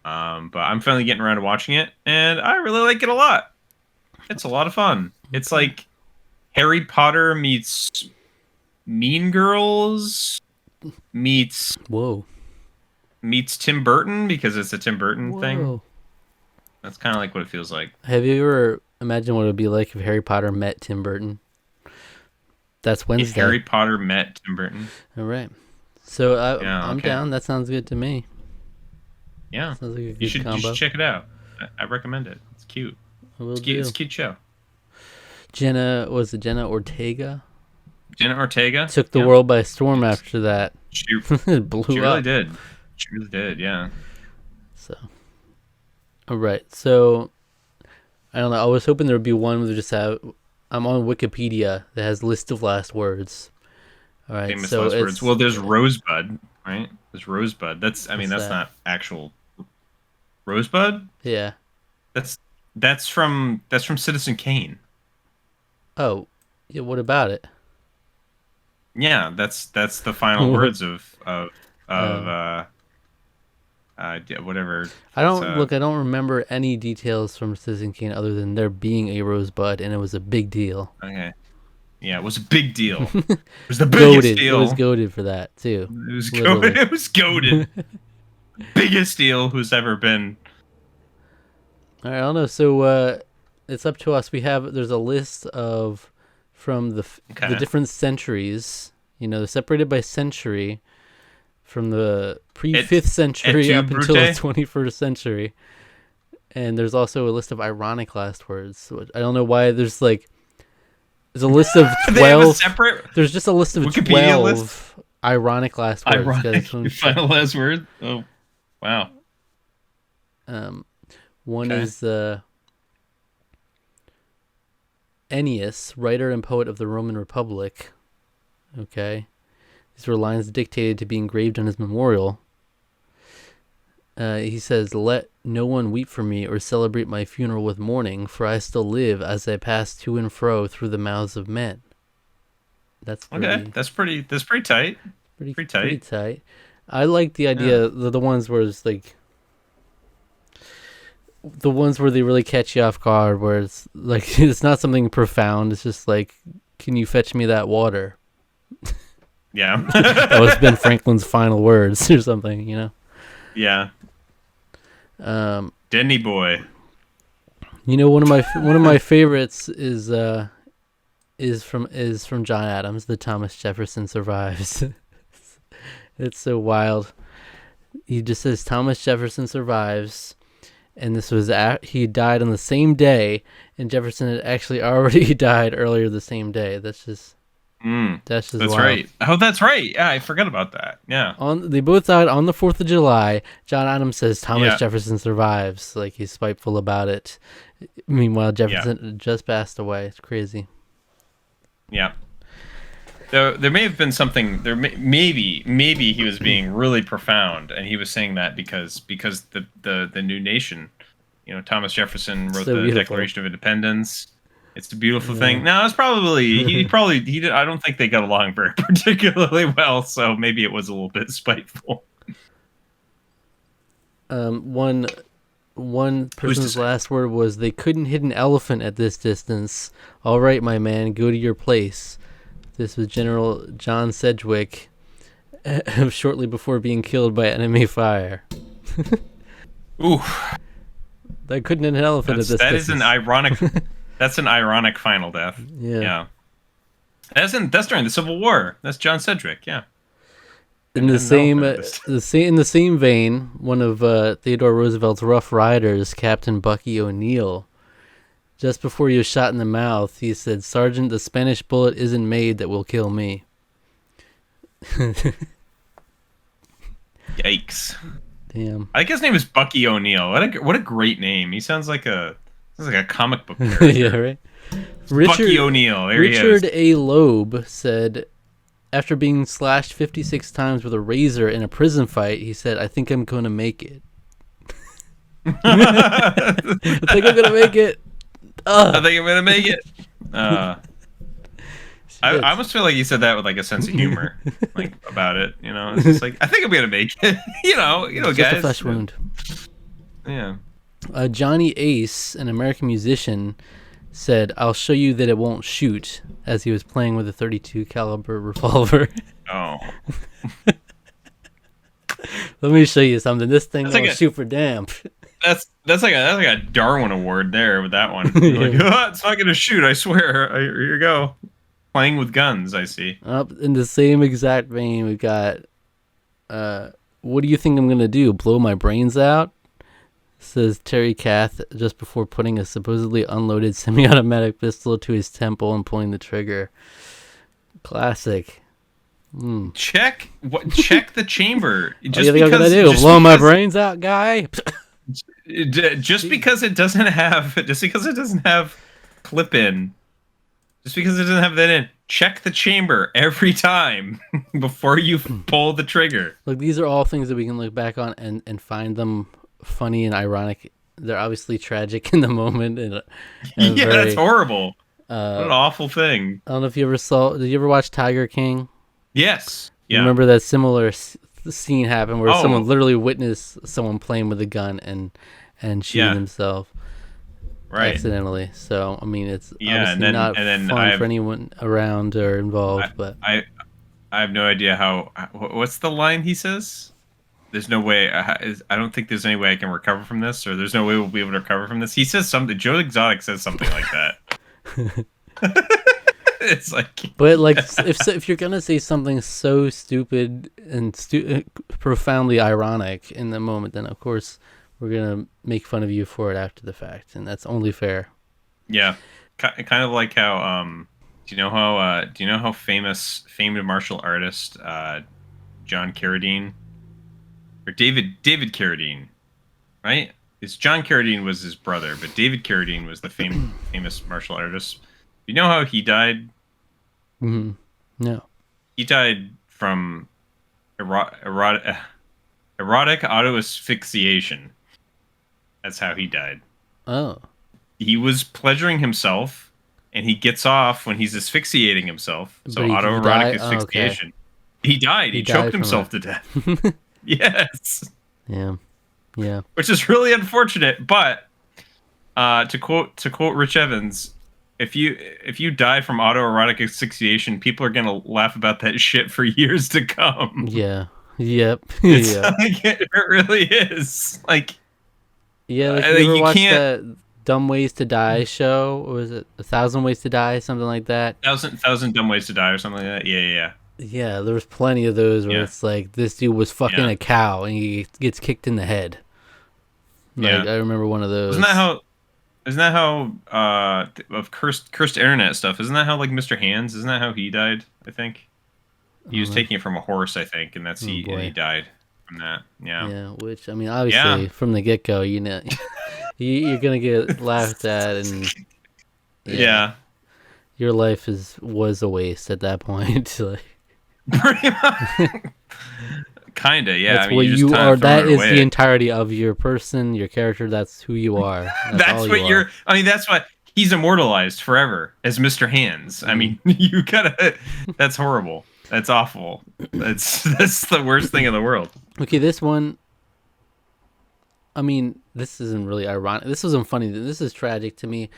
But I'm finally getting around to watching it, and I really like it a lot. It's a lot of fun. It's like Harry Potter meets Mean Girls meets Tim Burton, because it's a Tim Burton thing. That's kind of like what it feels like. Have you ever imagined what it would be like if Harry Potter met Tim Burton? That's Wednesday. If Harry Potter met Tim Burton. All right. So I'm down. That sounds good to me. Yeah. Sounds like a good you should combo. check it out. I recommend it. It's cute. It's cute. It's a cute show. Jenna Ortega? Jenna Ortega took the world by storm after that. She it blew she up. really did. She really did, yeah. So, all right. So, I don't know. I was hoping there would be one where they just have. I'm on Wikipedia that has list of last words. All right. Famous so last words. Well, there's Rosebud, right? There's Rosebud. That's not actual Rosebud. Yeah. That's from Citizen Kane. Oh, yeah. What about it? Yeah, that's the final words of whatever. I don't remember any details from Citizen Kane other than there being a Rosebud, and it was a big deal. Okay. Yeah, it was a big deal. It was the biggest goated. deal. It was goaded for that too. It was goated. It was goated. Biggest deal who's ever been. All right, I don't know. So it's up to us. There's a list of from the different centuries. You know, separated by century, from the pre-5th century up until the 21st century. And there's also a list of ironic last words. I don't know why there's a list of 12. There's just a list of Wikipedia 12 list? Ironic last words. Ironic final last word? Oh, wow. One is Ennius, writer and poet of the Roman Republic. Okay. These were lines dictated to be engraved on his memorial. He says, "Let no one weep for me or celebrate my funeral with mourning, for I still live as I pass to and fro through the mouths of men." That's pretty tight. Pretty tight. I like the idea, the ones where it's like, the ones where they really catch you off guard, where it's like, it's not something profound. It's just like, can you fetch me that water? Yeah. That was Ben Franklin's final words or something, you know? Yeah. Denny boy. You know, one of my favorites is from John Adams. The Thomas Jefferson survives. It's so wild. He just says Thomas Jefferson survives, and this was he died on the same day, and Jefferson had actually already died earlier the same day. That's just wild. Right. Oh, that's right. Yeah, I forgot about that. Yeah. They both died on the 4th of July. John Adams says Thomas Jefferson survives. Like, he's spiteful about it. Meanwhile, Jefferson just passed away. It's crazy. Yeah. There may have been something. Maybe he was being really profound, and he was saying that because the new nation, you know, Thomas Jefferson wrote the Declaration of Independence. It's a beautiful thing. No, it's probably he did. I don't think they got along very particularly well, so maybe it was a little bit spiteful. One person's last word was, "They couldn't hit an elephant at this distance. All right, my man, go to your place." This was General John Sedgwick, shortly before being killed by enemy fire. Ooh, they couldn't hit an elephant at this distance. That is an ironic. That's an ironic final death. Yeah. That's during the Civil War. That's John Sedgwick. Yeah. In the same vein, one of Theodore Roosevelt's Rough Riders, Captain Bucky O'Neill, just before he was shot in the mouth, he said, "Sergeant, the Spanish bullet isn't made that will kill me." Yikes! Damn. I think his name is Bucky O'Neill. What a great name. He sounds like a comic book character. Yeah, right. Bucky O'Neill. Richard A. Loeb said, after being slashed 56 times with a razor in a prison fight, he said, "I think I'm going to make it." I think I'm going to make it. I think I'm going to make it. I almost feel like he said that with like a sense of humor, like about it. You know, it's just like, I think I'm gonna make it. you know, it's guys. Just a flesh wound. Yeah. Johnny Ace, an American musician, said, "I'll show you that it won't shoot," as he was playing with a .32 caliber revolver. Oh. Let me show you something. This thing That's won't shoot for damp. That's like a Darwin Award there with that one. Like, it's not gonna shoot. I swear. Here you go. Playing with guns, I see. Up in the same exact vein, we got, what do you think I'm going to do? Blow my brains out? Says Terry Kath just before putting a supposedly unloaded semi-automatic pistol to his temple and pulling the trigger. Classic. Check the chamber. What do you think I'm going to do? Blow my brains out, guy? Just because it doesn't have clip-in. Just because it doesn't have that in, check the chamber every time before you pull the trigger. Look, these are all things that we can look back on and find them funny and ironic. They're obviously tragic in the moment. And that's horrible. What an awful thing. I don't know if you ever did you ever watch Tiger King? Yes. Yeah. Remember that similar scene happened where someone literally witnessed someone playing with a gun and shooting himself. Right. Accidentally. So I mean, it's obviously not fun for anyone around or involved. But I have no idea how. What's the line he says? There's no way. I don't think there's any way I can recover from this, or there's no way we'll be able to recover from this. He says something. Joe Exotic says something like that. It's like, but like, if you're gonna say something so stupid and profoundly ironic in the moment, then of course we're gonna make fun of you for it after the fact, and that's only fair. Yeah, kind of like how do you know how famed martial artist John Carradine or David Carradine, right? It's John Carradine was his brother, but David Carradine was the famous martial artist. You know how he died? Mm-hmm. No. He died from erotic auto asphyxiation. That's how he died. Oh. He was pleasuring himself, and he gets off when he's asphyxiating himself. So autoerotic asphyxiation. Oh, okay. He died. He choked himself to death. Yes. Yeah. Yeah. Which is really unfortunate, but to quote Rich Evans, if you die from autoerotic asphyxiation, people are gonna laugh about that shit for years to come. Yeah. Yep. Like, it really is. Like, yeah, like you ever watched that Dumb Ways to Die show? Or was it 1,000 Ways to Die, something like that? Thousand Dumb Ways to Die or something like that. Yeah. Yeah, there was plenty of those where it's like this dude was fucking a cow and he gets kicked in the head. Like, I remember one of those. Isn't that how of cursed internet stuff? Isn't that how like Mr. Hands? Isn't that how he died? I think he was taking it from a horse. I think, and that's he died from that. Yeah. Yeah. Which I mean, obviously, from the get go, you know, you're gonna get laughed at, and your life was a waste at that point. Like, pretty much. Kinda, yeah. That's what you are. That is the entirety of your person, your character. That's who you are. That's what you're. I mean, that's what he's immortalized forever as Mr. Hands. I mean, you gotta. That's horrible. That's awful. That's the worst thing in the world. Okay, this one. I mean, this isn't really ironic. This isn't funny. This is tragic to me.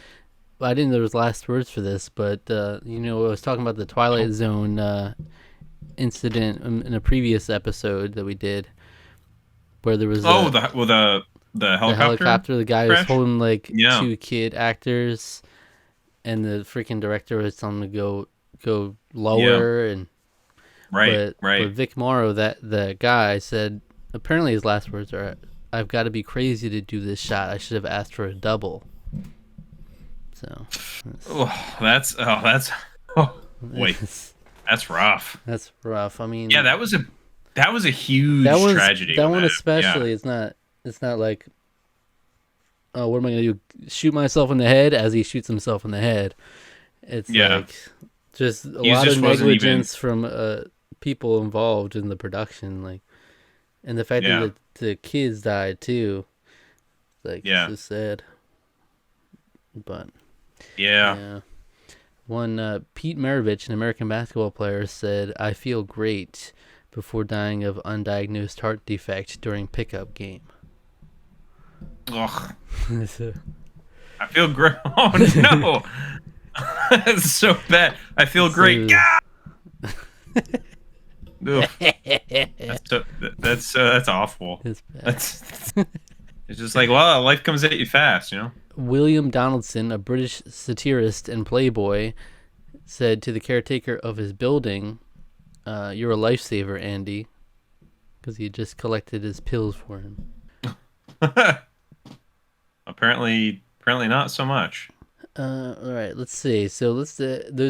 I didn't know there was last words for this, but I was talking about the Twilight Zone incident in a previous episode that we did, where there was the helicopter. The guy crash? was holding like two kid actors, and the freaking director was telling them to go go lower and right. But Vic Morrow, the guy, said apparently his last words are, "I've got to be crazy to do this shot. I should have asked for a double." So that's rough. That's rough. I mean, yeah, that was a huge tragedy. That one especially. Yeah. It's not like, oh, what am I gonna do? Shoot myself in the head as he shoots himself in the head. It's like just a lot of negligence from people involved in the production, like, and the fact that the kids died too. Like, it's just sad. But one Pete Maravich, an American basketball player, said, "I feel great," before dying of undiagnosed heart defect during pickup game. Ugh. I feel great. Oh no, it's so bad. I feel great. That's awful. It's bad. It's just like, well, life comes at you fast, you know. William Donaldson, a British satirist and playboy, said to the caretaker of his building, "You're a lifesaver, Andy," because he just collected his pills for him. Apparently not so much. All right, let's see. So those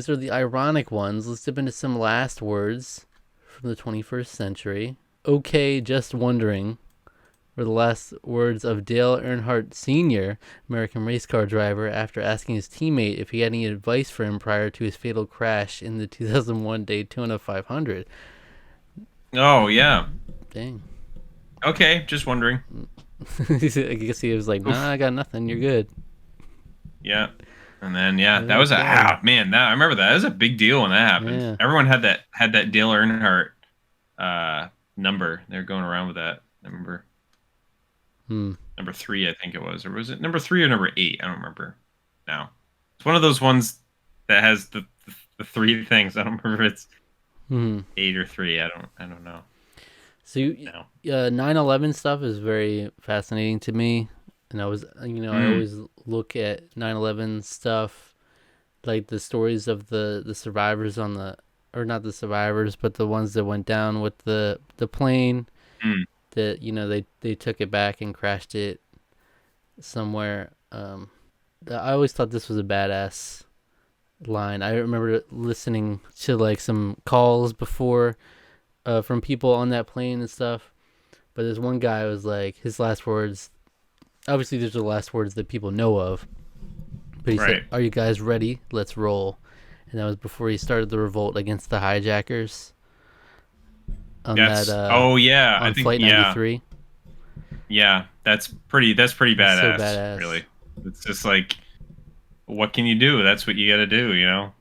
are the ironic ones. Let's dip into some last words from the 21st century. Okay, just wondering were the last words of Dale Earnhardt Sr., American race car driver, after asking his teammate if he had any advice for him prior to his fatal crash in the 2001 Daytona 500. Oh, yeah. Dang. Okay, just wondering. I guess he was like, "Nah, I got nothing. You're good." Yeah. And then, that was I remember that. That was a big deal when that happened. Yeah. Everyone had that Dale Earnhardt number. They were going around with that. I remember. Number 3, I think it was. Or was it number 3 or number 8? I don't remember now. It's one of those ones that has the 3 things. I don't remember if it's 8 or 3. I don't know. So 9/11 stuff is very fascinating to me. And I was, I always look at 9/11 stuff, like the stories of the survivors or not the survivors, but the ones that went down with the plane. That they took it back and crashed it somewhere. I always thought this was a badass line. I remember listening to like some calls before from people on that plane and stuff. But there's one guy who was like, his last words. Obviously, these are the last words that people know of. But he said, "Are you guys ready? Let's roll." And that was before he started the revolt against the hijackers. On I think Flight 93. Yeah, that's pretty badass. So badass. Really, it's just like, what can you do? That's what you got to do, you know.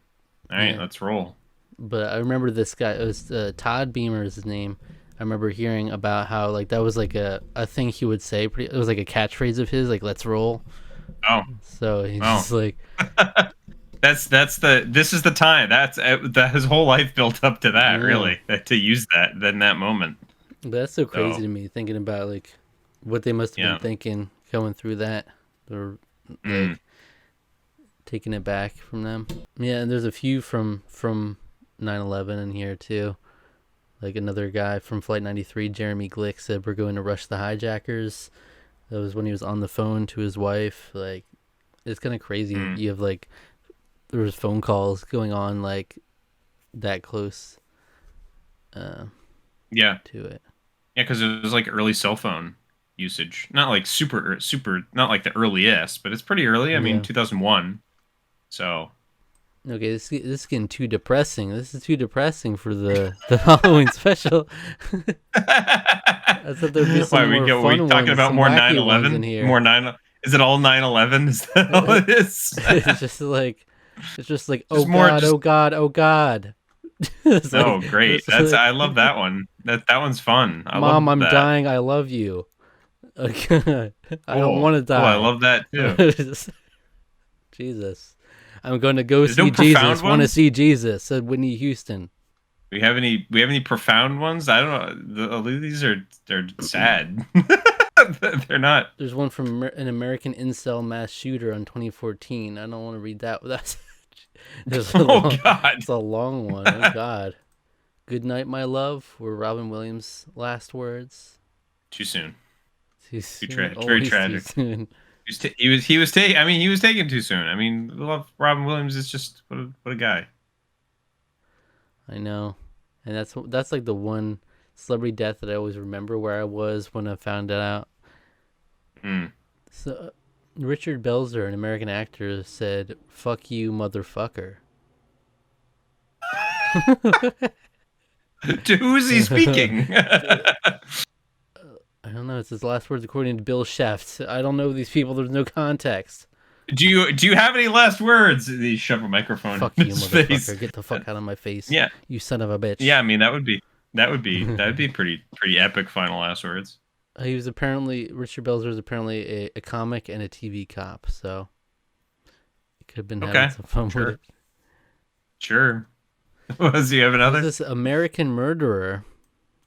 All right, let's roll. But I remember this guy. It was Todd Beamer is his name. I remember hearing about how like that was like a thing he would say. It was like a catchphrase of his, like "Let's roll." Oh, so he's just like. This is the time. That his whole life built up to that, really, to use that in that moment. But that's so crazy to me, thinking about like what they must have been thinking going through that, or like taking it back from them. Yeah, and there's a few from 9/11 in here too. Like another guy from Flight 93, Jeremy Glick, said, "We're going to rush the hijackers." That was when he was on the phone to his wife. Like, it's kind of crazy. You have like. There was phone calls going on like that close to it. Yeah, because it was like early cell phone usage. Not like super, not like the earliest, but it's pretty early. I mean, 2001. So. Okay, this is getting too depressing. This is too depressing for the Halloween special. I thought there'd be some more fun ones. Are we talking about more 9/11? More 9. Is it all 9/11? Is that all it is? It's just like, oh God. Like, oh, great! I love that one. That one's fun. Mom, I'm dying. I love you. I don't want to die. Oh, I love that too. Jesus, I'm going to go see Jesus. Want to see Jesus? Said Whitney Houston. We have any profound ones? I don't know. They're sad. They're not. There's one from an American incel mass shooter on 2014. I don't want to read that. Oh God. It's a long one. Oh God. Good night, my love. Were Robin Williams' last words. Too soon. Too soon. Very Always tragic. too soon. He was taken too soon. I mean, love Robin Williams is just what a guy. I know, and that's like the one celebrity death that I always remember where I was when I found it out. So, Richard Belzer, an American actor, said, "Fuck you, motherfucker." To who is he speaking? I don't know. It's his last words according to Bill Sheft. I don't know these people. There's no context. Do you have any last words? He shoved a microphone Fuck in you, his motherfucker. face. Get the fuck out of my face. Yeah. You son of a bitch. Yeah, I mean that'd be pretty epic final last words. He was apparently, Richard Belzer was apparently a comic and a TV cop, so he could have been having some fun with it. Sure. Was he have another? This American murderer,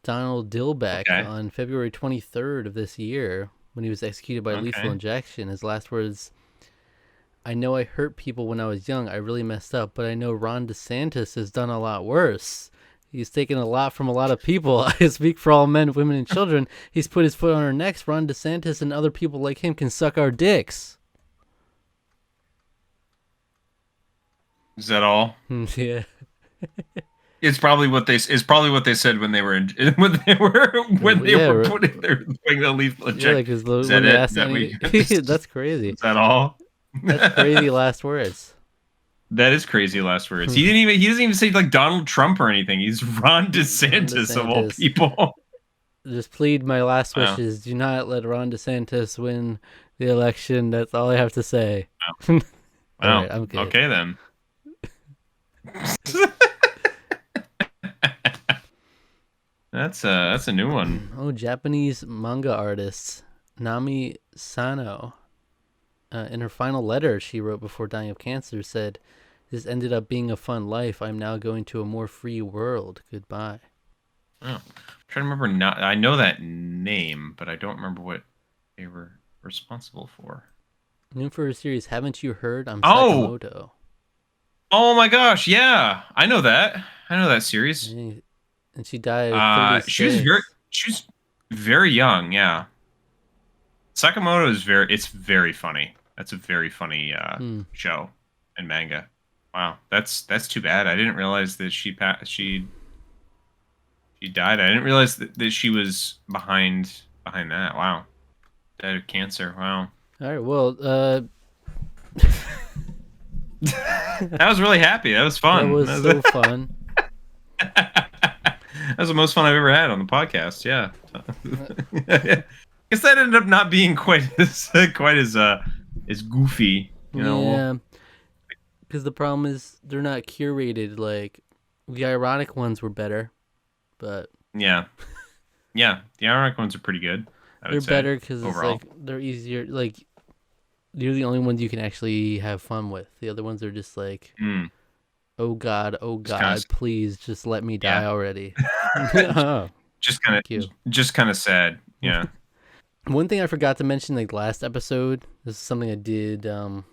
Donald Dilbeck, on February 23rd of this year, when he was executed by lethal injection, his last words, "I know I hurt people when I was young. I really messed up, but I know Ron DeSantis has done a lot worse. He's taken a lot from a lot of people. I speak for all men, women, and children. He's put his foot on our necks. Ron DeSantis and other people like him can suck our dicks." Is that all? Yeah. It's probably what they said when they were putting the lethal injection. Yeah, is that it? That's crazy. Is that all? That's crazy last words. That is crazy last words. He doesn't even say like Donald Trump or anything. He's Ron DeSantis of all people. Just plead my last wishes. Do not let Ron DeSantis win the election. That's all I have to say. Wow. All right, I'm good. Okay then. That's a new one. Oh, Japanese manga artist Nami Sano. In her final letter she wrote before dying of cancer said, "This ended up being a fun life. I'm now going to a more free world. Goodbye." Oh, I'm trying to remember. I know that name, but I don't remember what they were responsible for. Known for her series Haven't You Heard? I'm Sakamoto. Oh my gosh, yeah, I know that. I know that series. And she died at 36. She was very young. Yeah, Sakamoto is very funny. That's a very funny show and manga. Wow, that's too bad. I didn't realize that she died. I didn't realize that she was behind that. Wow, died of cancer. Wow. All right. Well, I was really happy. That was fun. That was so fun. That was the most fun I've ever had on the podcast. Yeah. Guess that ended up not being quite as goofy, you know. Yeah. Because the problem is they're not curated. Like the ironic ones were better, but yeah, the ironic ones are pretty good. They're better because it's like they're easier. Like you're the only ones you can actually have fun with. The other ones are just like, oh God, please just let me die already. Oh, just kind of sad. Yeah. One thing I forgot to mention, like last episode, this is something I did. I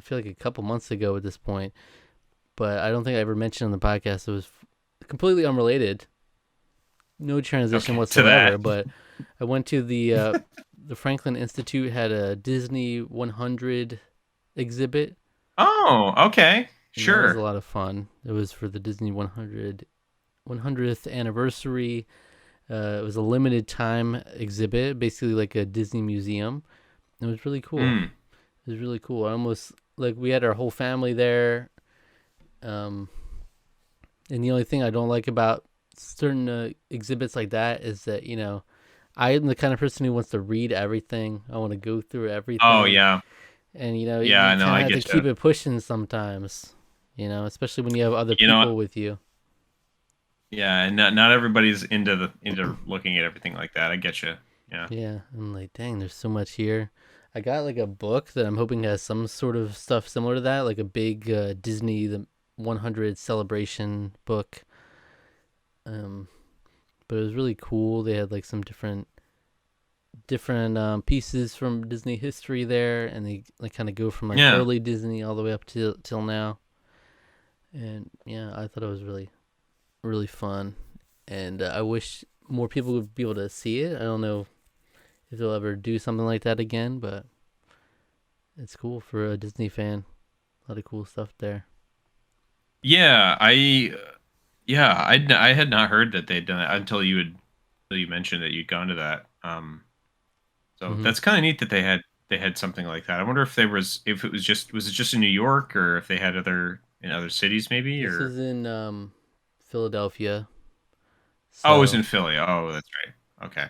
feel like a couple months ago at this point, but I don't think I ever mentioned on the podcast. It was completely unrelated, no transition whatsoever. But I went to the Franklin Institute had a Disney 100 exhibit. Oh, okay, sure. It was a lot of fun. It was for the Disney 100th anniversary. It was a limited time exhibit, basically like a Disney museum. It was really cool. It was really cool. We had our whole family there. And the only thing I don't like about certain exhibits like that is that, you know, I'm the kind of person who wants to read everything. I want to go through everything. Oh, yeah. And, you know, you kind of have to keep it pushing sometimes, you know, especially when you have other people with you. Yeah, and not everybody's into looking at everything like that. I get you. Yeah. Yeah, I'm like, dang, there's so much here. I got like a book that I'm hoping has some sort of stuff similar to that, like a big Disney the 100 celebration book. But it was really cool. They had like some different different pieces from Disney history there, and they like kind of go from like Yeah. early Disney all the way up till now. And yeah, I thought it was really, really fun, and I wish more people would be able to see it. I don't know if they'll ever do something like that again, but it's cool for a Disney fan. A lot of cool stuff there. Yeah, I had not heard that they'd done it until you mentioned that you'd gone to that. So Mm-hmm. that's kind of neat that they had something like that. I wonder if was it just in New York, or if they had in other cities maybe, This or is in Philadelphia. oh, it was So in Philly. Oh, that's right. Okay,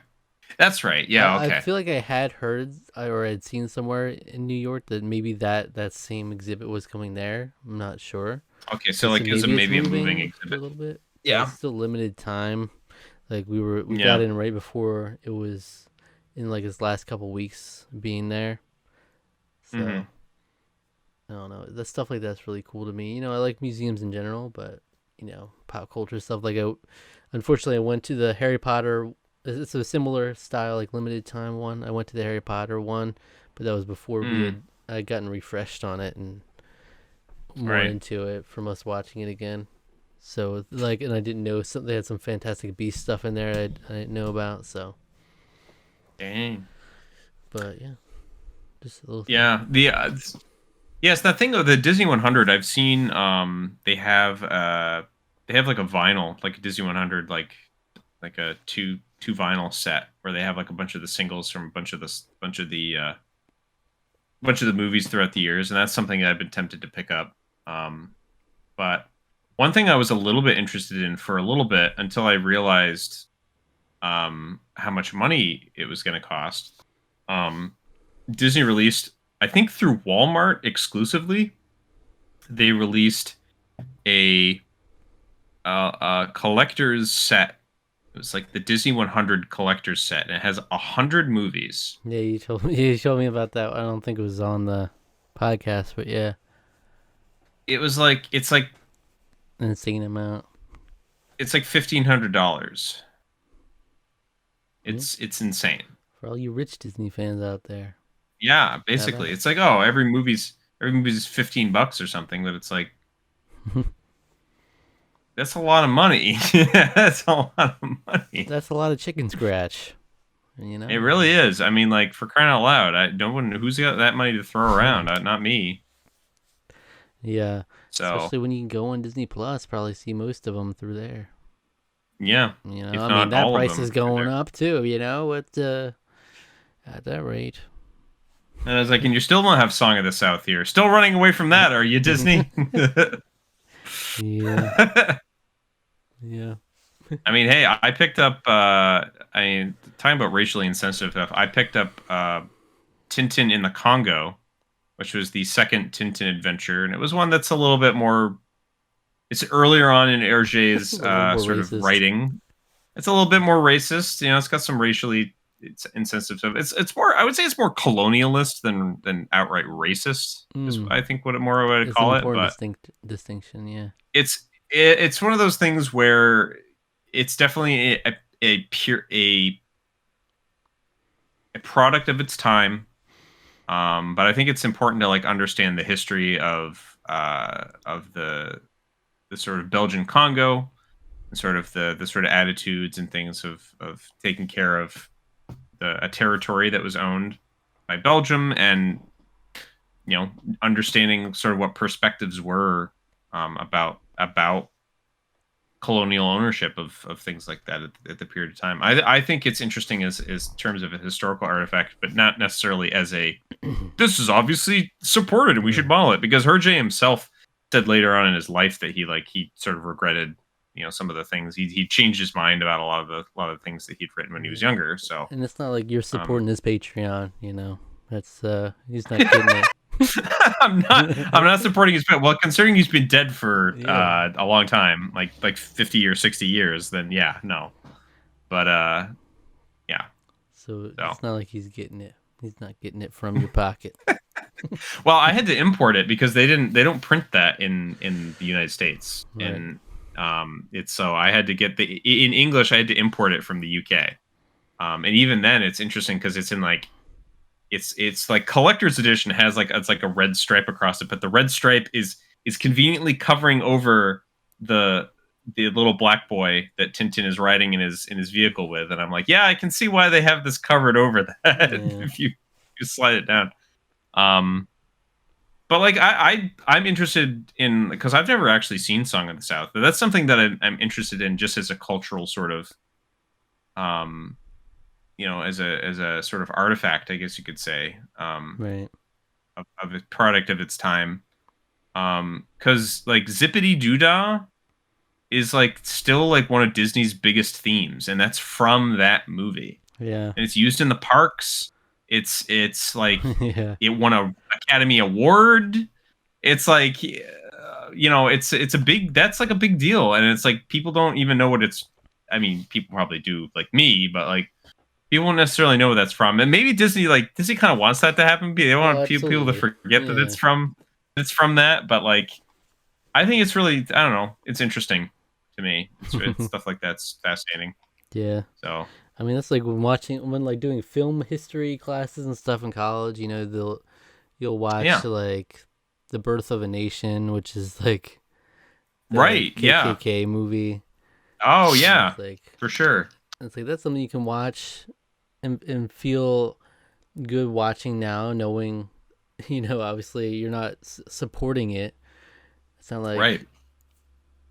that's right. Yeah. I Okay. feel like I had heard or I'd seen somewhere in New York that maybe that same exhibit was coming there. I'm not sure. Okay. So So like, is it maybe it's maybe a moving moving for a exhibit? little bit, but Yeah. it's still limited time. Like we got Yeah. in right before it was in like its last couple weeks being there. Hmm. So I don't know. That stuff like that's really cool to me. You know, I like museums in general, but you know, pop culture stuff. Unfortunately, I went to the Harry Potter. It's a similar style, like limited time one. I went to the Harry Potter one, but that was before Mm. I gotten refreshed on it and more Right. into it from us watching it again. So like, and I didn't know they had some Fantastic Beast stuff in there I didn't know about. So, Dang. but yeah, just a little thing. Yeah. Yes, that thing of the Disney 100. I've seen. They have like a vinyl, like a Disney 100, like a two vinyl set where they have like a bunch of the singles from a bunch of the movies throughout the years, and that's something that I've been tempted to pick up. But one thing I was a little bit interested in for a little bit until I realized how much money it was going to cost. Disney released, I think through Walmart exclusively, they released a collector's set. It was like the Disney 100 collector's set, and it has 100 movies. Yeah, you told me about that. I don't think it was on the podcast, but yeah, It's like an insane amount. $1,500. Yeah. It's insane. For all you rich Disney fans out there. Yeah, Shout basically, out. it's like, oh, every movie's $15 or something, but it's like that's a lot of money. That's a lot of money. That's a lot of chicken scratch. You know? It really is. I mean, like, for crying out loud, no one who's got that money to throw around. Not me. Yeah. So Especially when you can go on Disney Plus, probably see most of them through there. yeah, You know, if I mean, not that all of price them, is are going there. up too, you know, at that rate. And I was like, and you still don't have Song of the South here. Still running away from that, are you, Disney? Yeah. Yeah. I mean, hey, I picked up. Talking about racially insensitive stuff, I picked up Tintin in the Congo, which was the second Tintin adventure, and it was one that's a little bit more. It's earlier on in Hergé's A little more sort of racist. writing. It's a little bit more racist. You know, it's got some racially insensitive stuff. It's more. I would say it's more colonialist than outright racist. Is Mm. I think what more I would It's call an it, important but distinction, yeah. it's one of those things where it's definitely a pure a product of its time. But I think it's important to like understand the history of the sort of Belgian Congo, and sort of the sort of attitudes and things of taking care of a territory that was owned by Belgium, and understanding sort of what perspectives were about colonial ownership of things like that at the period of time. I think it's interesting as terms of a historical artifact, but not necessarily as a this is obviously supported and we should model it, because Hergé himself said later on in his life that he sort of regretted some of the things he changed his mind about a lot of the things that he'd written when he was younger. So And it's not like you're supporting his Patreon, you know. That's he's not getting it. I'm not supporting his bit. Well, considering he's been dead for Yeah. a long time, like 50 or 60 years, then yeah, no. But yeah. So So. it's not like he's getting it. He's not getting it from your pocket. Well, I had to import it because they don't print that in the United States. Right. And it's so I had to get in English, I had to import it from the UK. And even then, it's interesting because it's in like it's like collector's edition has like it's like a red stripe across it, but the red stripe is conveniently covering over the little black boy that Tintin is riding in his vehicle with, and I'm like, yeah, I can see why they have this covered over that if you slide it down. But like I'm interested in because I've never actually seen Song of the South, but that's something that I'm interested in just as a cultural sort of, as a sort of artifact, I guess you could say, Right. of a product of its time. Because like Zippity Doodah is like still like one of Disney's biggest themes, and that's from that movie. Yeah. And it's used in the parks. It's like Yeah. it won a Academy Award. It's like it's a big that's like a big deal, and it's like people don't even know what it's. I mean, people probably do, like me, but like people won't necessarily know what that's from. And maybe Disney kind of wants that to happen. They want people to forget that it's from that. But like, I think it's really I don't know. It's interesting to me. It's stuff like that's fascinating. Yeah. So. I mean, that's like when like doing film history classes and stuff in college. You know, you'll watch like The Birth of a Nation, which is like the KKK movie. Oh yeah, like, for sure. It's like that's something you can watch and feel good watching now, knowing, obviously you're not supporting it. It's not like right.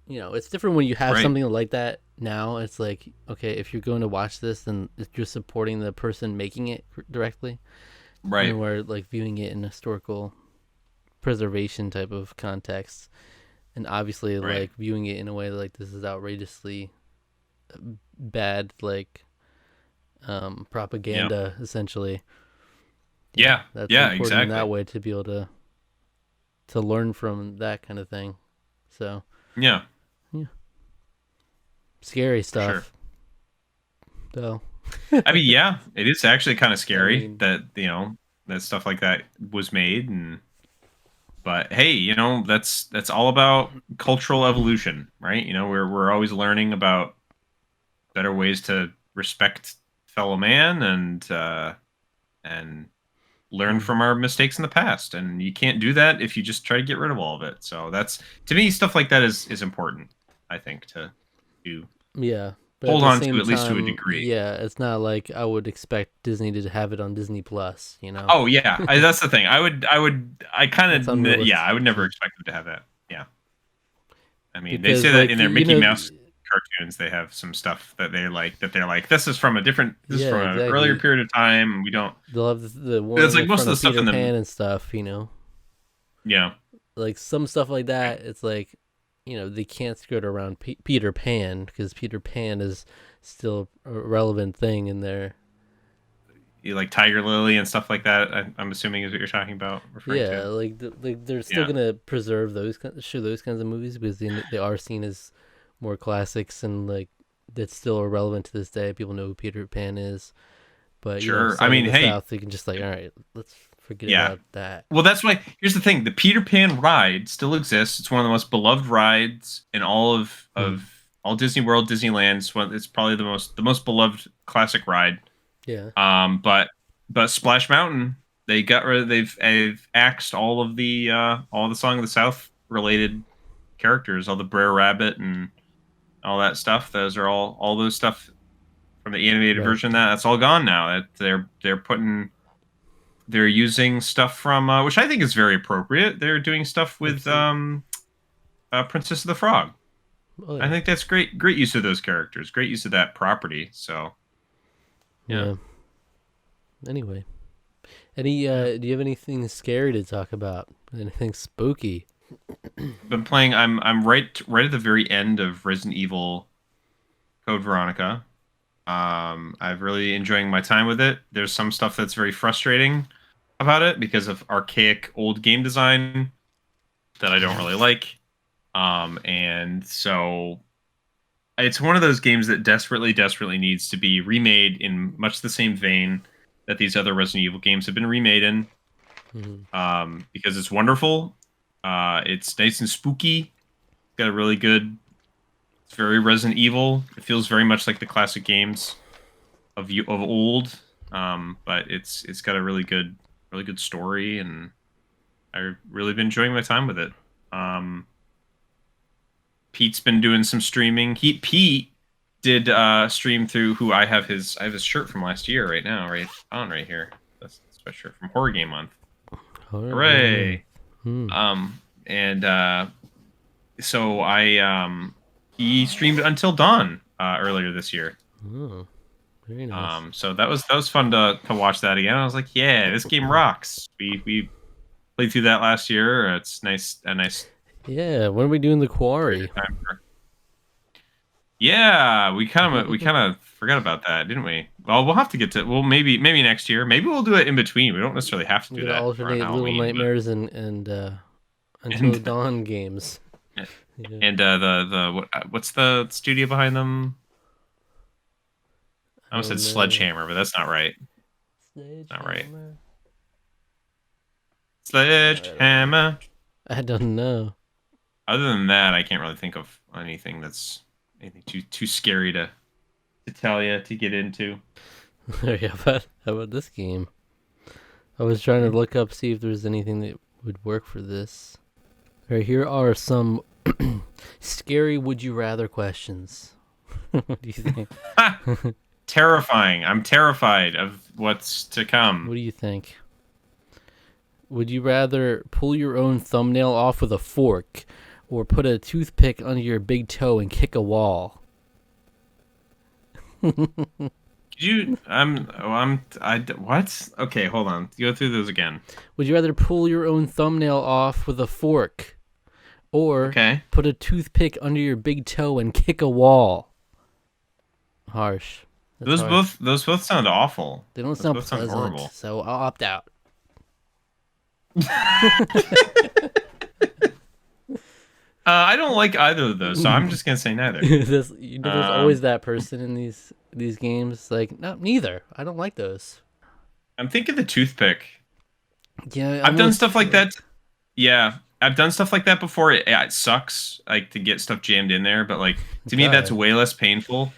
It's different when you have something like that now. It's like, okay, if you're going to watch this, then you're supporting the person making it directly. Right. And we're like viewing it in historical preservation type of context. And obviously like viewing it in a way like this is outrageously bad, like propaganda, essentially. Yeah. That's important exactly. In that way to be able to learn from that kind of thing. So yeah. Scary stuff. Though. I mean, yeah, it is actually kind of scary that that stuff like that was made, but hey, that's all about cultural evolution, right? We're always learning about better ways to respect fellow man and learn from our mistakes in the past, and you can't do that if you just try to get rid of all of it. So that's, to me, stuff like that is important, I think, to hold on to, at least to a degree. Yeah, it's not like I would expect Disney to have it on Disney Plus, Oh yeah, that's the thing. I would never expect them to have that. Yeah, I mean, because, they say that in their Mickey Mouse cartoons, they have some stuff that they're like, this is from an earlier period of time, and we don't. They'll have the one. It's like most of the stuff in the Pan and stuff, Yeah, like some stuff like that. It's like, they can't skirt around Peter Pan because Peter Pan is still a relevant thing in there. You like Tiger Lily and stuff like that. I'm assuming is what you're talking about. Yeah, to. like they're still gonna preserve those kinds of movies because they are seen as more classics and like that's still relevant to this day. People know who Peter Pan is, but sure. I mean, hey, South, you can just like, all right, let's forget about that. Well, that's why. Here's the thing: the Peter Pan ride still exists. It's one of the most beloved rides in all of all Disney World, Disneyland. It's probably the most beloved classic ride. Yeah. But Splash Mountain, they've axed all the Song of the South related characters, all the Brer Rabbit and all that stuff. Those are all those stuff from the animated version. That's all gone now. They're using stuff from which I think is very appropriate. They're doing stuff with Princess of the Frog. Oh, yeah. I think that's great use of those characters. Great use of that property. So yeah. Anyway, do you have anything scary to talk about? Anything spooky? Been playing. I'm right at the very end of Resident Evil Code Veronica. I'm really enjoying my time with it. There's some stuff that's very frustrating about it because of archaic old game design that I don't really like. And so it's one of those games that desperately needs to be remade in much the same vein that these other Resident Evil games have been remade in. Because it's wonderful. It's nice and spooky. Got a really good. It's very Resident Evil. It feels very much like the classic games. of old. But it's got a really good story, and I've really been enjoying my time with it. Pete's been doing some streaming. Pete did stream through who I have his shirt from last year right now, right here. That's a sweatshirt from Horror Game Month. Hooray! And so he streamed Until Dawn earlier this year. Oh, very nice. So that was fun to watch that again. I was like, yeah, this game rocks. We played through that last year. It's a nice. Yeah, when are we doing the Quarry? Yeah, we kind of forgot about that, didn't we? Well, we'll have to get to. Well, maybe next year. Maybe we'll do it in between. We don't necessarily have to do that. Alternate Little Nightmares and Until Dawn games. Yeah. And what's the studio behind them? I almost said Sledgehammer, but that's not right. Not right. Sledgehammer. I don't know. Other than that, I can't really think of anything too scary to tell you to get into. Yeah, how about this game? I was trying to look up, see if there's anything that would work for this. All right, here are some scary would you rather questions. What do you think? Terrifying. I'm terrified of what's to come. What do you think? Would you rather pull your own thumbnail off with a fork or put a toothpick under your big toe and kick a wall? What? Okay, hold on. Go through those again. Would you rather pull your own thumbnail off with a fork or put a toothpick under your big toe and kick a wall? Harsh. Those both sound awful. They don't sound pleasant, horrible. So I'll opt out. I don't like either of those, so I'm just gonna say neither. There's always that person in these games. Like, no, neither. I don't like those. I'm thinking the toothpick. Yeah, I've done stuff like that. Yeah, I've done stuff like that before. It sucks, like to get stuff jammed in there, but like to me, that's way less painful.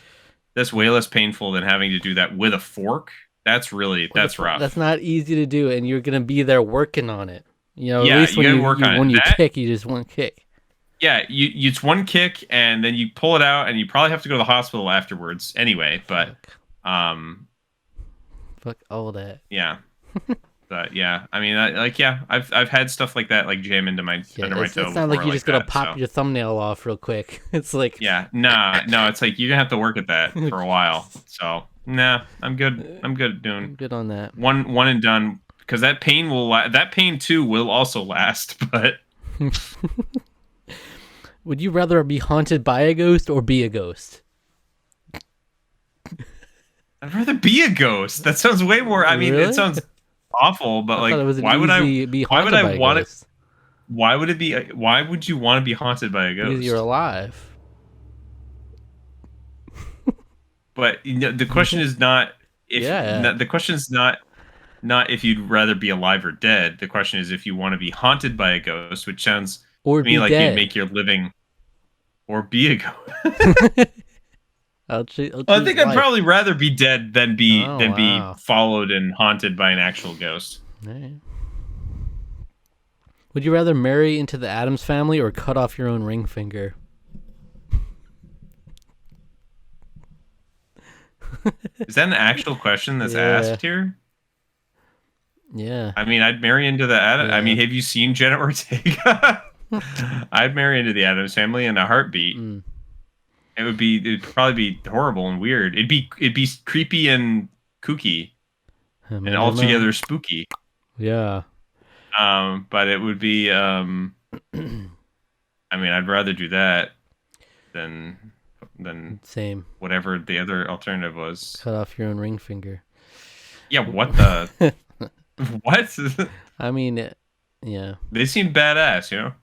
That's way less painful than having to do that with a fork. That's rough. That's not easy to do, and you're gonna be there working on it. You know, yeah, at least when you kick, you just one kick. Yeah, it's one kick, and then you pull it out, and you probably have to go to the hospital afterwards anyway. But, fuck all that. Yeah, but yeah, I mean, I've had stuff like that, like jam into my under my toe. It's not like you just gotta pop your thumbnail off real quick. It's like no, it's like you're gonna have to work at that for a while. So nah, I'm good. I'm good doing. I'm good on that. One and done, because that pain too will also last, but. Would you rather be haunted by a ghost or be a ghost? I'd rather be a ghost. That sounds way more. I mean, it sounds awful, but like, why would you want to be haunted by a ghost? Because you're alive. But the question is not if. The question is not if you'd rather be alive or dead. The question is if you want to be haunted by a ghost, which sounds to me like you'd make your living. Or be a ghost. I think I'd probably rather be dead than be followed and haunted by an actual ghost. Right. Would you rather marry into the Addams family or cut off your own ring finger? Is that an actual question that's asked here? Yeah. I mean, I'd marry into the Addams. I mean, have you seen Jenna Ortega? I'd marry into the Addams family in a heartbeat. It'd probably be horrible and weird. It'd be creepy and kooky and altogether spooky. Yeah. But it would be I mean, I'd rather do that than same. Whatever the other alternative was. Cut off your own ring finger. Yeah, what the what? I mean, yeah. They seem badass, you know?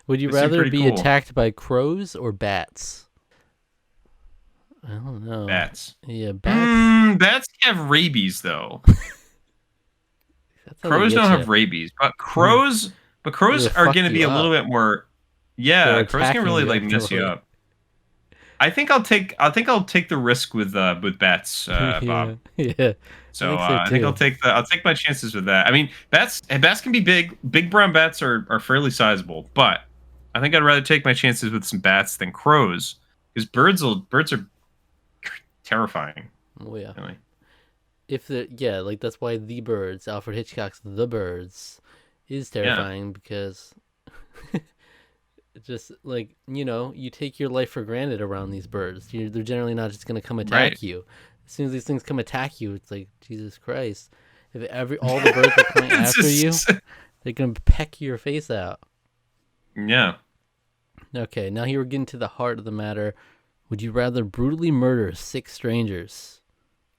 Would you rather be attacked by crows or bats? I don't know. Bats. Yeah, bats. Bats have rabies, though. Crows don't have rabies, but crows are going to be a little bit more. Yeah, crows can really like mess you up. I think I'll take the risk with bats, Bob. Yeah. So I I think think so too. I'll take my chances with that. I mean, bats can be big. Big brown bats are fairly sizable, but I think I'd rather take my chances with some bats than crows because birds are terrifying. Oh yeah. Really. If the yeah, like that's why The Birds, Alfred Hitchcock's The Birds, is Yeah. terrifying because it's just like you take your life for granted around these birds. They're generally not just gonna come Right. attack you. As soon as these things come attack you, it's like Jesus Christ. If all the birds are coming It's after you, just they're gonna peck your face out. yeah. Okay, now here we're getting to the heart of the matter. Would you rather brutally murder 6 strangers,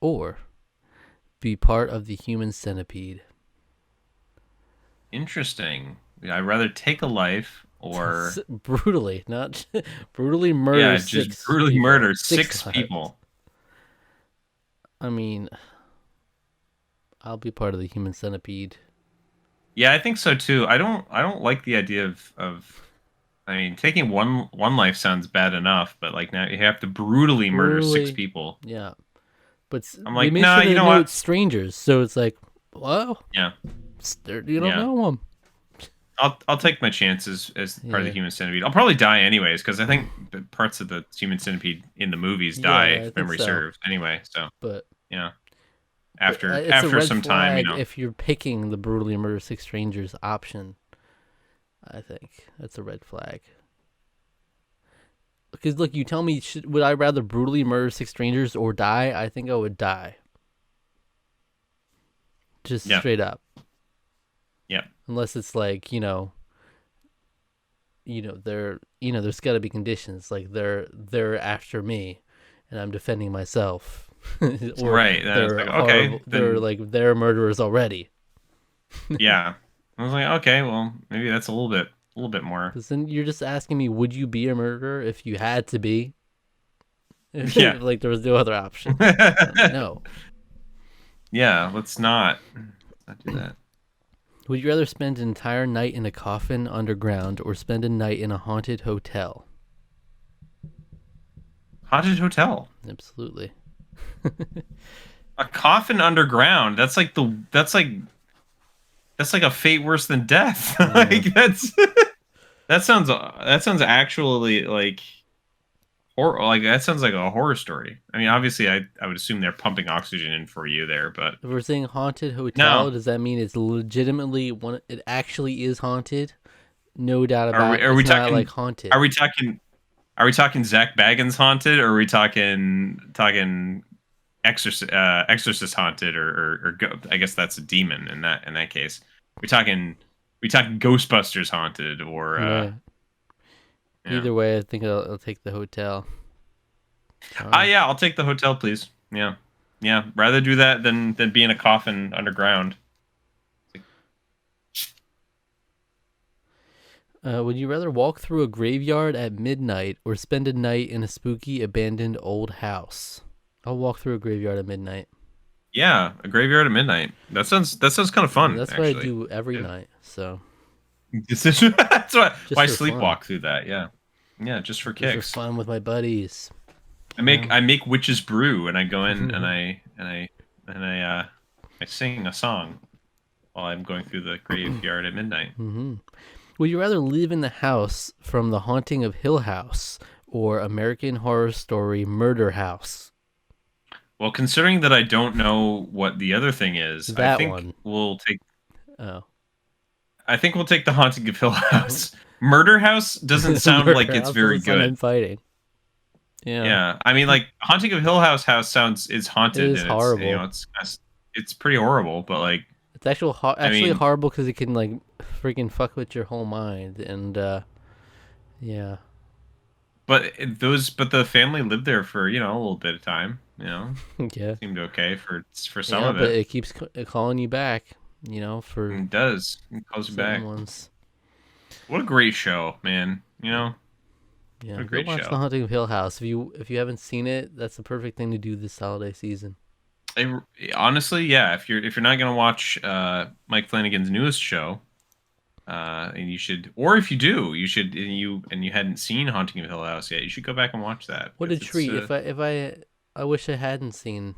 or be part of the human centipede? Interesting. I'd rather take a life or Brutally, not brutally murder yeah, just six brutally people. murder Six six lives. people. I mean, I'll be part of the human centipede. Yeah, I think so too. I don't like the idea of I mean, taking one life sounds bad enough, but like now you have to brutally murder six Brutally, people. yeah. But I'm they like, made nah, sure you to know note what? strangers, so it's like, well, Yeah, you don't yeah. know them. I'll take my chances as part of the Yeah, human centipede. I'll probably die anyways because I think the parts of the human centipede in the movies die, yeah, I if think memory so. serves. Anyway, so But yeah, it's a after red some time, flag if you're picking the brutally murder 6 strangers option. I think that's a red flag. Because look, you tell me, would I rather brutally murder 6 strangers or die? I think I would die. Just yeah, straight up. yeah, Unless it's like there's got to be conditions like they're after me, and I'm defending myself, or right. Then it's they're like okay, horrible. They're then like they're murderers already. yeah. I was like, okay, well, maybe that's a little bit more. Because then you're just asking me, would you be a murderer if you had to be? Yeah. Like there was no other option. No. Yeah, let's not do that. Would you rather spend an entire night in a coffin underground or spend a night in a haunted hotel? Haunted hotel. Absolutely. A coffin underground. That's like a fate worse than death. Yeah. Like that sounds actually like like that sounds like a horror story. I mean, obviously I would assume they're pumping oxygen in for you there, but If we're saying haunted no. hotel, does that mean it's legitimately one? It actually is haunted? No doubt about it. Are we It's not talking like haunted. are we talking Zach Baggins haunted, or are we talking Exorcist haunted, I guess that's a demon in that case. We talking Ghostbusters haunted, or Yeah. yeah. Either way, I think I'll take the hotel. All right. Yeah, I'll take the hotel, please. Yeah, yeah. Rather do that than be in a coffin underground. Would you rather walk through a graveyard at midnight or spend a night in a spooky abandoned old house? I'll walk through a graveyard at midnight. Yeah, a graveyard at midnight. That sounds kind of fun. That's actually. what I do every Yeah. night. So That's why I for fun. sleepwalk through that. Yeah, yeah, just for just kicks. for fun with my buddies. I make witch's brew, and I go in and I sing a song while I'm going through the graveyard at midnight. Mm-hmm. Would you rather live in the house from The Haunting of Hill House or American Horror Story Murder House? Well, considering that I don't know what the other thing is, That I think one. we'll take. Oh. I think we'll take the Haunting of Hill House. Murder House doesn't sound Murder like it's House very doesn't sound good. inviting. Yeah. Yeah, I mean, like Haunting of Hill House sounds is haunted. It is and horrible. It's pretty horrible, but like It's actually mean- horrible because it can like freaking fuck with your whole mind and yeah. but the family lived there for a little bit of time. Yeah. Seemed okay for some Yeah, of but it. it keeps calling you back, for It does. It calls you back. certain ones. What a great show, man. Yeah, What a go great watch show. The Haunting of Hill House. If you haven't seen it, that's the perfect thing to do this holiday season. Honestly, yeah. If you're not gonna watch Mike Flanagan's newest show, And you should, or if you do, you should, and you hadn't seen Haunting of Hill House yet, you should go back and watch that. What a treat! I wish I hadn't seen,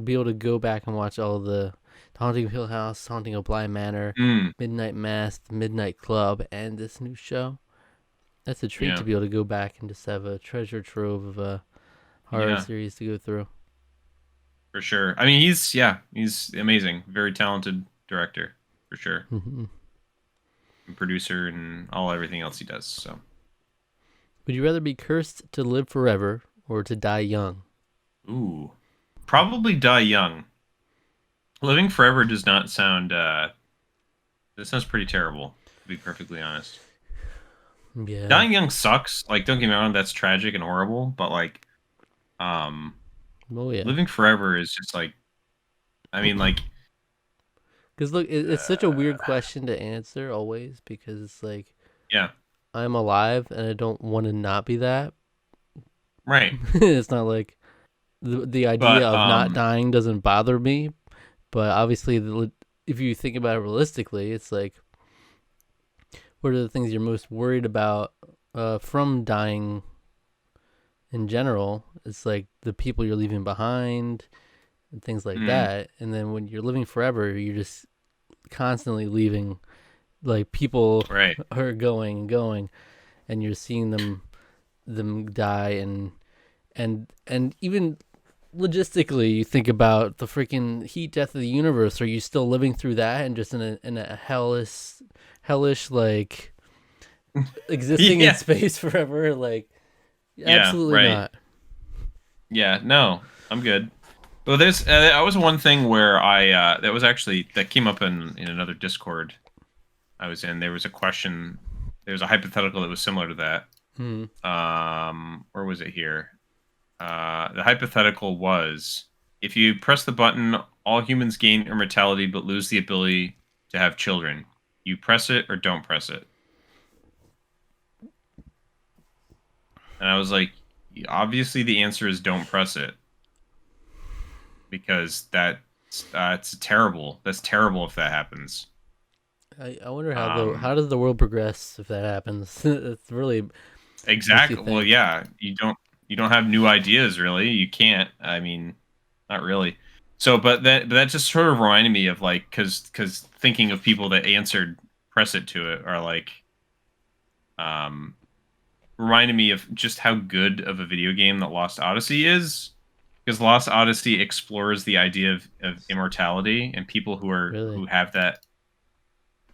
be able to go back and watch all the Haunting of Hill House, Haunting of Bly Manor, Midnight Mass, Midnight Club, and this new show. That's a treat to be able to go back and just have a treasure trove of a horror series to go through. For sure. I mean, he's amazing. Very talented director, for sure. Mm-hmm. And producer and everything else he does. So, would you rather be cursed to live forever or to die young? Ooh, probably die young. Living forever does not sound. That sounds pretty terrible, to be perfectly honest. Yeah. Dying young sucks. Like, don't get me wrong, that's tragic and horrible. But like, living forever is just like, I mean, like, because look, it's such a weird question to answer always, because it's like, I'm alive and I don't want to not be that. Right. It's not like the idea of not dying doesn't bother me, but obviously, if you think about it realistically, it's like, what are the things you're most worried about from dying in general? It's like the people you're leaving behind and things like that. And then when you're living forever, you're just constantly leaving, like, people are going, and you're seeing them die, and even logistically, you think about the freaking heat death of the universe. Are you still living through that and just in a hellish like existing in space forever? Like, absolutely not. Yeah, no, I'm good. Well, there's that was one thing where that came up in another Discord I was in. There was a question, there was a hypothetical that was similar to that. Where was it here? The hypothetical was, if you press the button, all humans gain immortality but lose the ability to have children. You press it or don't press it. And I was like, obviously the answer is don't press it. Because it's terrible. That's terrible if that happens. I wonder how does the world progress if that happens? It's really exactly. Well, yeah, you don't have new ideas really. You can't. I mean, not really. So, but that just sort of reminded me of, like, because thinking of people that answered press it to it are like, reminded me of just how good of a video game that Lost Odyssey is. Because Lost Odyssey explores the idea of immortality, and people who have that,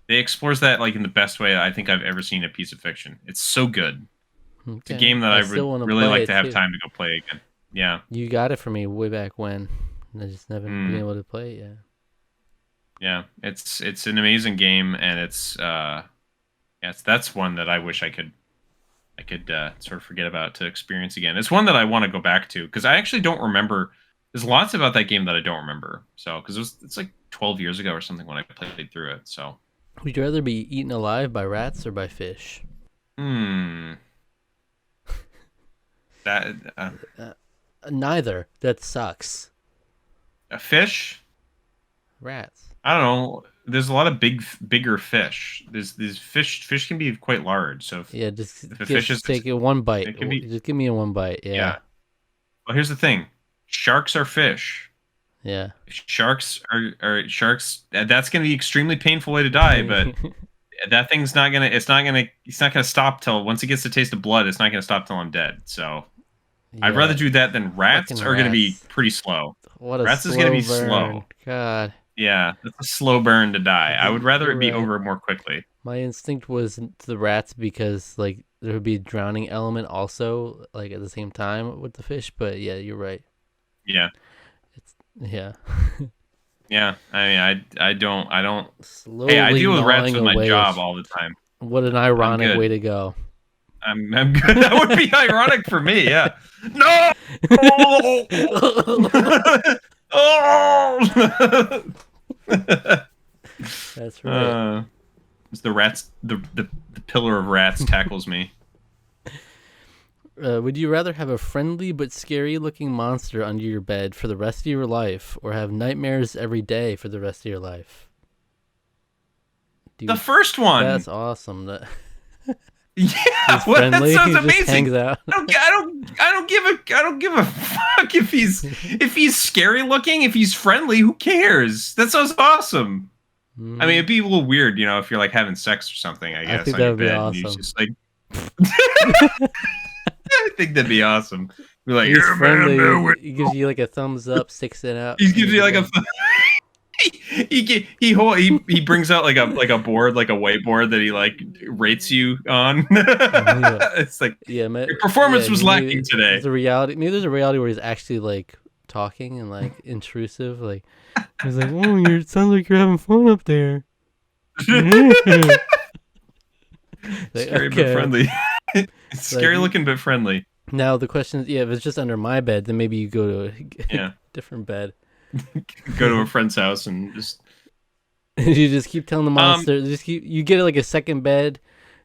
they explores that, like, in the best way I think I've ever seen a piece of fiction. It's so good. Okay. It's a game that I would really like to have time to go play again. Yeah. You got it for me way back when. I just never been able to play it yet. Yeah, it's an amazing game, and that's one that I wish I could sort of forget about to experience again. It's one that I want to go back to, because I actually don't remember. There's lots about that game that I don't remember. So, because it's like 12 years ago or something when I played through it. So, would you rather be eaten alive by rats or by fish? That neither. That sucks. A fish? Rats. I don't know. There's a lot of bigger fish. These fish can be quite large. So just take it one bite. Just give me a one bite. Yeah. Well, here's the thing. Sharks are fish. Yeah. Sharks are sharks. That's going to be an extremely painful way to die, but that thing's not gonna. It's not gonna stop till once it gets the taste of blood. It's not gonna stop till I'm dead. So I'd rather do that than rats are going to be pretty slow. Rats is going to be slow. God. Yeah, it's a slow burn to die. I would rather it be over more quickly. My instinct was the rats because, like, there would be a drowning element also, like, at the same time with the fish. But yeah, you're right. Yeah. Yeah. Yeah. I mean, I don't. Slowly I deal with rats with my job all the time. What an ironic way to go. I'm good. That would be ironic for me. Yeah. No. Oh! That's right. It's the rats. The pillar of rats tackles me. Would you rather have a friendly but scary-looking monster under your bed for the rest of your life, or have nightmares every day for the rest of your life? The first one. That's awesome. Yeah, He's well, that friendly. sounds He just amazing. hangs out. I don't give a fuck if he's scary looking. If he's friendly, who cares? That sounds awesome. I mean, it'd be a little weird, you know, if you're like having sex or something. I guess think on your that would be bed, awesome. and he's just like, I think that'd be awesome. Be like, He's yeah, friendly. man, He gives you like a thumbs up, sticks it out. he gives you like a. He brings out like a board, like a whiteboard that he like rates you on. It's like, yeah, your performance was lacking today. There's a reality. Maybe there's a reality where he's actually like talking and like intrusive. Like he's like, "Oh, it sounds like you're having fun up there." Like, Scary but friendly. Scary looking but friendly. Now the question is, yeah, if it's just under my bed, then maybe you go to a different bed. Go to a friend's house and just you just keep telling the monster. You get like a second bed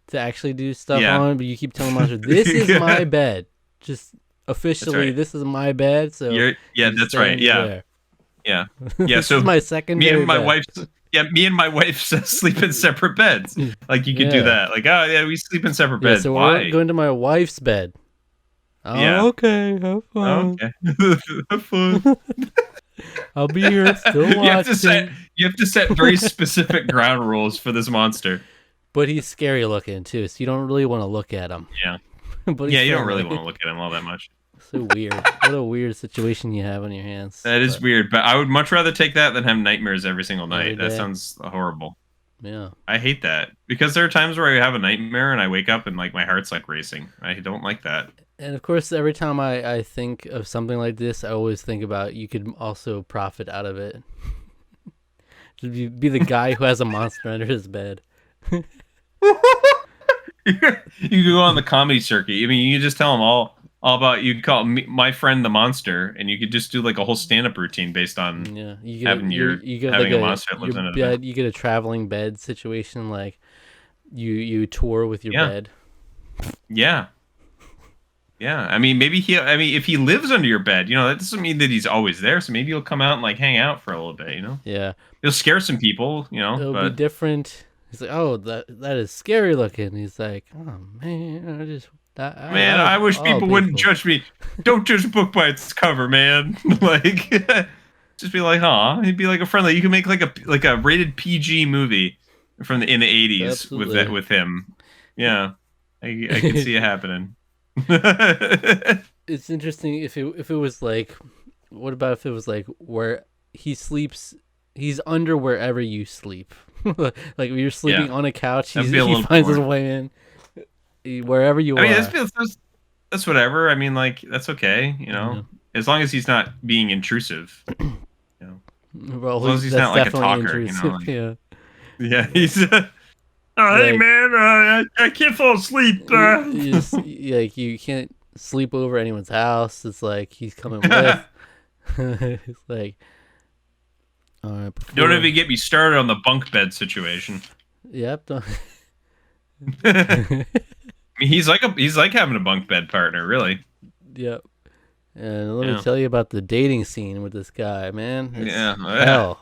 to actually do stuff on, but you keep telling the monster, "This is my bed." Just officially, this is my bed. So that's right. Yeah, yeah. This So is my second. Me and my wife. Yeah, me and my wife sleep in separate beds. Like you could do that. Like, oh yeah, we sleep in separate beds. So why? we're going to my wife's bed. Oh, Yeah. okay. Have fun. Okay. Have fun. I'll be here still watching. You have to set very specific ground rules for this monster. But he's scary looking too, so you don't really want to look at him. Yeah. But You don't really want to look at him all that much. So weird. What a weird situation you have on your hands. That is weird, but I would much rather take that than have nightmares every single night. Every day. That sounds horrible. Yeah. I hate that because there are times where I have a nightmare and I wake up and like my heart's like racing. I don't like that. And of course, every time I think of something like this, I always think about you could also profit out of it. Just be the guy who has a monster under his bed. You could go on the comedy circuit. I mean, you could just tell them all about, you could call me, my friend the monster, and you could just do like a whole stand-up routine based on you get having like a monster that lives under the bed. You get a traveling bed situation, like you tour with your bed. Yeah. Yeah, I mean, if he lives under your bed, you know, that doesn't mean that he's always there. So maybe he'll come out and like hang out for a little bit, you know. Yeah, he'll scare some people, you know. It'll be different. He's like, "Oh, that is scary looking." He's like, "Oh man, I wish people wouldn't judge me. Don't judge a book by its cover, man." Like, just be like, "Huh?" He'd be like a friendly. You can make like a rated PG movie in the 80s with him. Yeah, I can see it happening. It's interesting if it was like, what about if it was like where he sleeps, he's under wherever you sleep. Like when you're sleeping on a couch, he finds his way in wherever you are. I mean, that's whatever. I mean, like, that's okay, you know, as long as he's not being intrusive. You know, well, as long as he's not like a talker, you know. Like, yeah, he's. Hey man, I can't fall asleep. You can't sleep over anyone's house. It's like he's coming with. It's like, all right. Don't even get me started on the bunk bed situation. Yep. I mean, he's like having a bunk bed partner, really. Yep. And let me tell you about the dating scene with this guy, man. It's hell.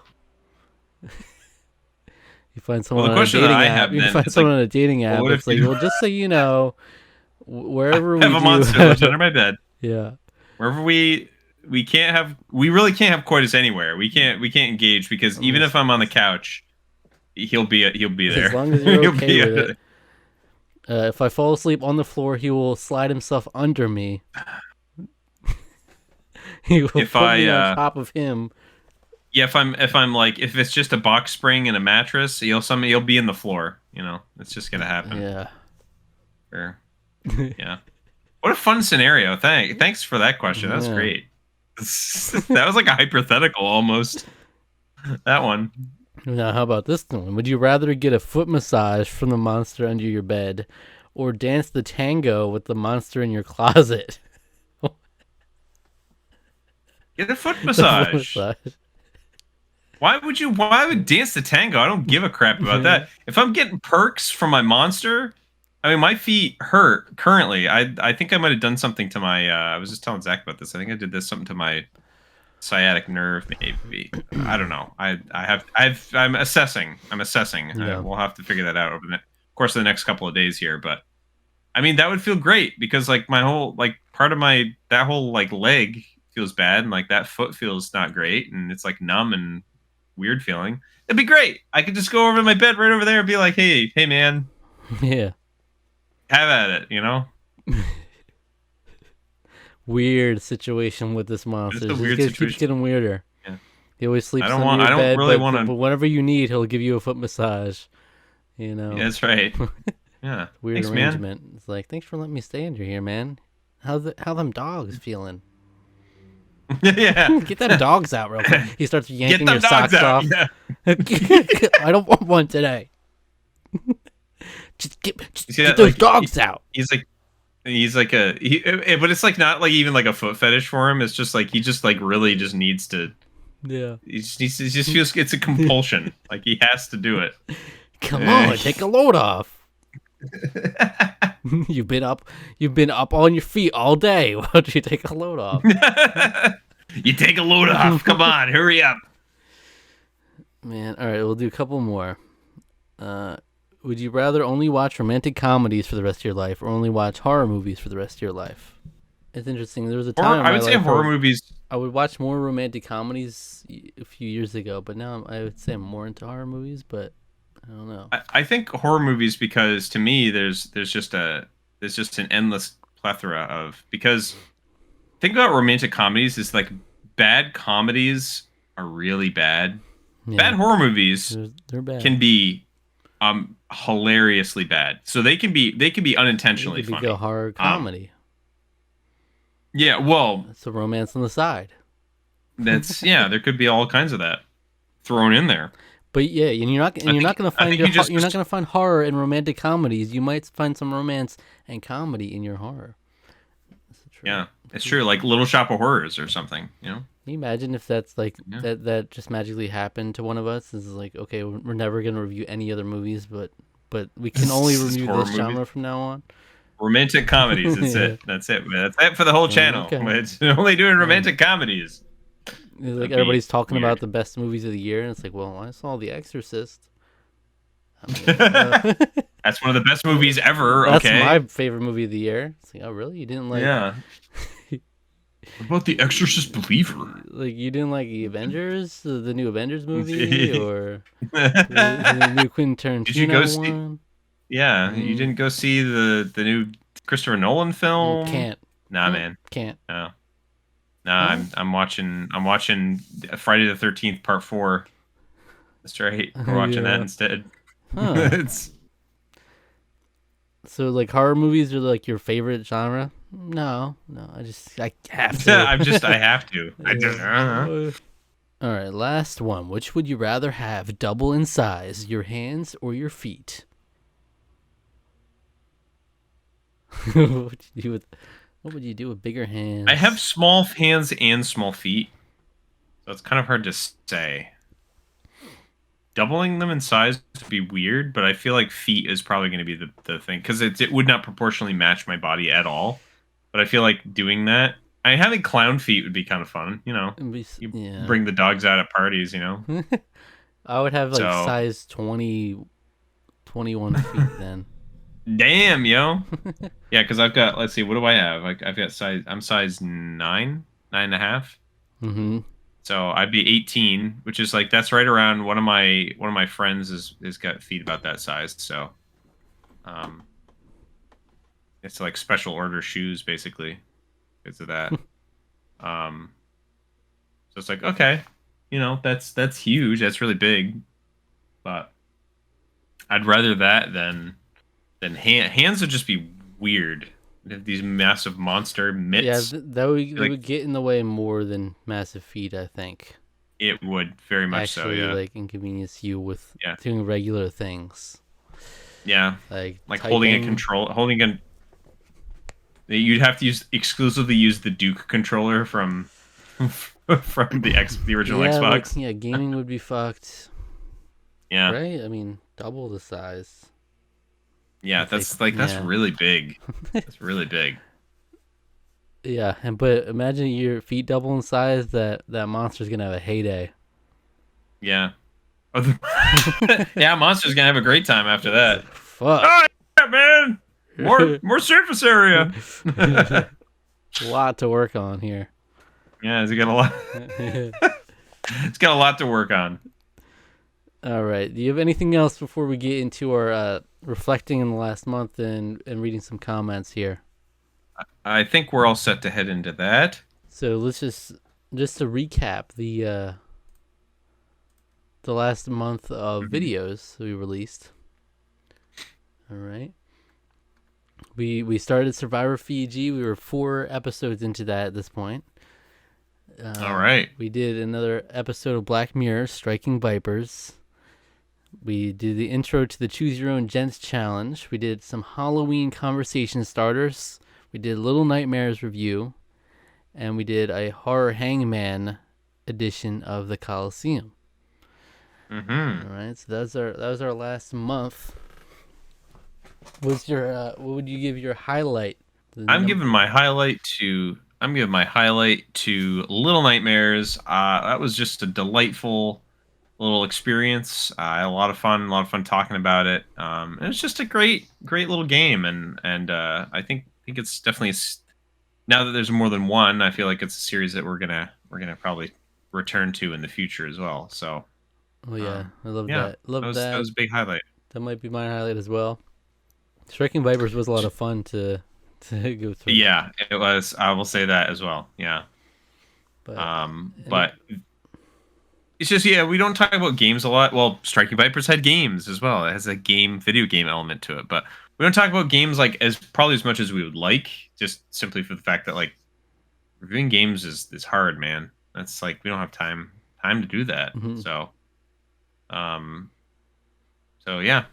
You find someone on a dating app. You find someone on a dating app. It's like, well, just so you know, wherever we have a monster lives under my bed. Yeah. Wherever we really can't have coitus anywhere. We can't engage because even if I'm on the couch, he'll be there. As long as you're okay with it. If I fall asleep on the floor, he will slide himself under me. He will put me on top of him. Yeah, if it's just a box spring and a mattress, he'll be in the floor. You know, it's just gonna happen. Yeah. Sure. Yeah. What a fun scenario. Thanks for that question. That's great. That was like a hypothetical almost. That one. Now, how about this one? Would you rather get a foot massage from the monster under your bed, or dance the tango with the monster in your closet? Get a foot massage. Why would dance the tango? I don't give a crap about that. If I'm getting perks from my monster, I mean, my feet hurt currently. I think I might have done something to my, I was just telling Zach about this. I think I did something to my sciatic nerve, maybe. I don't know. I'm assessing. Yeah. We'll have to figure that out over the course of the next couple of days here. But I mean, that would feel great because like my whole like part of that whole like leg feels bad and like that foot feels not great and it's like numb and weird feeling. It'd be great. I could just go over to my bed right over there and be like, hey man, Yeah. have at it, you know? Weird situation with this monster. It's a It weird keeps situation. getting weirder. Yeah. He always sleeps I don't under your bed, really but, want to. but whenever you need, he'll give you a foot massage. You know. Yeah, that's right. Yeah. Weird Thanks, arrangement. man. It's like, thanks for letting me stay under here, man. How them dogs feeling? Yeah. Get them dogs out real quick. He starts yanking Get your them dogs socks out. off. Yeah. I don't want one today. Just See get that, those like, dogs out. He's like but it's like not like even like a foot fetish for him. It's just like he just like really just needs to. Yeah. He just feels it's a compulsion. Like he has to do it. Come on, take a load off. You've been up on your feet all day. Why don't you take a load off? You take a load off. Come on, hurry up. Man, all right, we'll do a couple more. Would you rather only watch romantic comedies for the rest of your life, or only watch horror movies for the rest of your life? It's interesting. There was a time I would say horror movies. I would watch more romantic comedies a few years ago, but now I would say I'm more into horror movies. But I don't know. I think horror movies because to me there's just an endless plethora of because think about romantic comedies is like bad comedies are really bad. Yeah. Bad horror movies they're bad. can be hilariously bad. So they can be unintentionally It could funny. be a horror comedy. Yeah, well, It's a romance on the side. that's there could be all kinds of that thrown in there. But yeah, and you're not going to find you're not going to find horror in romantic comedies. You might find some romance and comedy in your horror. Yeah, it's true. Like Little Shop of Horrors or something. You know. Can you imagine if that's like that just magically happened to one of us? It's like, okay, we're never going to review any other movies, but we can only review this genre from now on. Romantic comedies. That's it. That's it. That's it for the whole channel. Okay. It's only doing romantic comedies. It's like everybody's talking about the best movies of the year, and it's like, well, I saw The Exorcist. I mean, that's one of the best movies ever. That's okay, my favorite movie of the year. It's like, oh, really? You didn't like? Yeah. What about The Exorcist Believer? Like, you didn't like the Avengers, the new Avengers movie, or the new Quentin Tarantino Did you go see? one? Yeah, you didn't go see the new Christopher Nolan film? Can't. Nah, man. Can't. No. Nah, I'm watching Friday the 13th Part 4. That's right. We're watching that instead. Huh. So like horror movies are like your favorite genre? No, I have to. I have to. All right, last one. Which would you rather have double in size, your hands or your feet? What would you do with bigger hands? I have small hands and small feet, so it's kind of hard to say. Doubling them in size would be weird, but I feel like feet is probably going to be the thing because it would not proportionally match my body at all. But I feel like doing that, having clown feet would be kind of fun. You know, bring the dogs out at parties. You know, I would have like size 20, 21 feet then. Damn, yo. Yeah, because I've got. Let's see, what do I have? Like I've got size. I'm size 9.5. Mm-hmm. So I'd be 18, which is like that's right around one of my friends has got feet about that size. So, it's like special order shoes basically because of that. So it's like okay, you know that's huge. That's really big, but I'd rather that than hands would just be weird. These massive monster mitts. Yeah, that would get in the way more than massive feet, I think. It would very much actually, so. Yeah, like inconvenience you with doing regular things. Yeah, like typing. You'd have to exclusively use the Duke controller from the original Xbox. Like, gaming would be fucked. Yeah, right. I mean, double the size. Yeah, that's really big. That's really big. Yeah, but imagine your feet double in size. That monster's gonna have a heyday. Yeah. Yeah, Monster's gonna have a great time after that. Fuck. Oh yeah, man. More surface area. A lot to work on here. Yeah, it's got a lot. It's got a lot to work on. All right. Do you have anything else before we get into our reflecting in the last month and reading some comments here? I think we're all set to head into that. So let's just to recap the last month of videos we released. All right. We started Survivor Fiji. We were 4 episodes into that at this point. All right. We did another episode of Black Mirror, Striking Vipers. We did the intro to the Choose Your Own Gents Challenge. We did some Halloween conversation starters. We did Little Nightmares review. And we did a Horror Hangman edition of the Coliseum. All right, so that was our last month. What would you give your highlight? I'm giving my highlight to Little Nightmares. That was just a delightful little experience. I had a lot of fun talking about it. It was just a great little game, and I think it's definitely now that there's more than one. I feel like it's a series that we're gonna probably return to in the future as well. So, oh yeah, I love that. That was a big highlight. That might be my highlight as well. Striking Vipers was a lot of fun to go through. Yeah, it was. I will say that as well. Yeah. But it's just, we don't talk about games a lot. Well, Striking Vipers had games as well. It has a video game element to it, but we don't talk about games like probably as much as we would like, just simply for the fact that like reviewing games is hard, man. That's like we don't have time to do that. So yeah.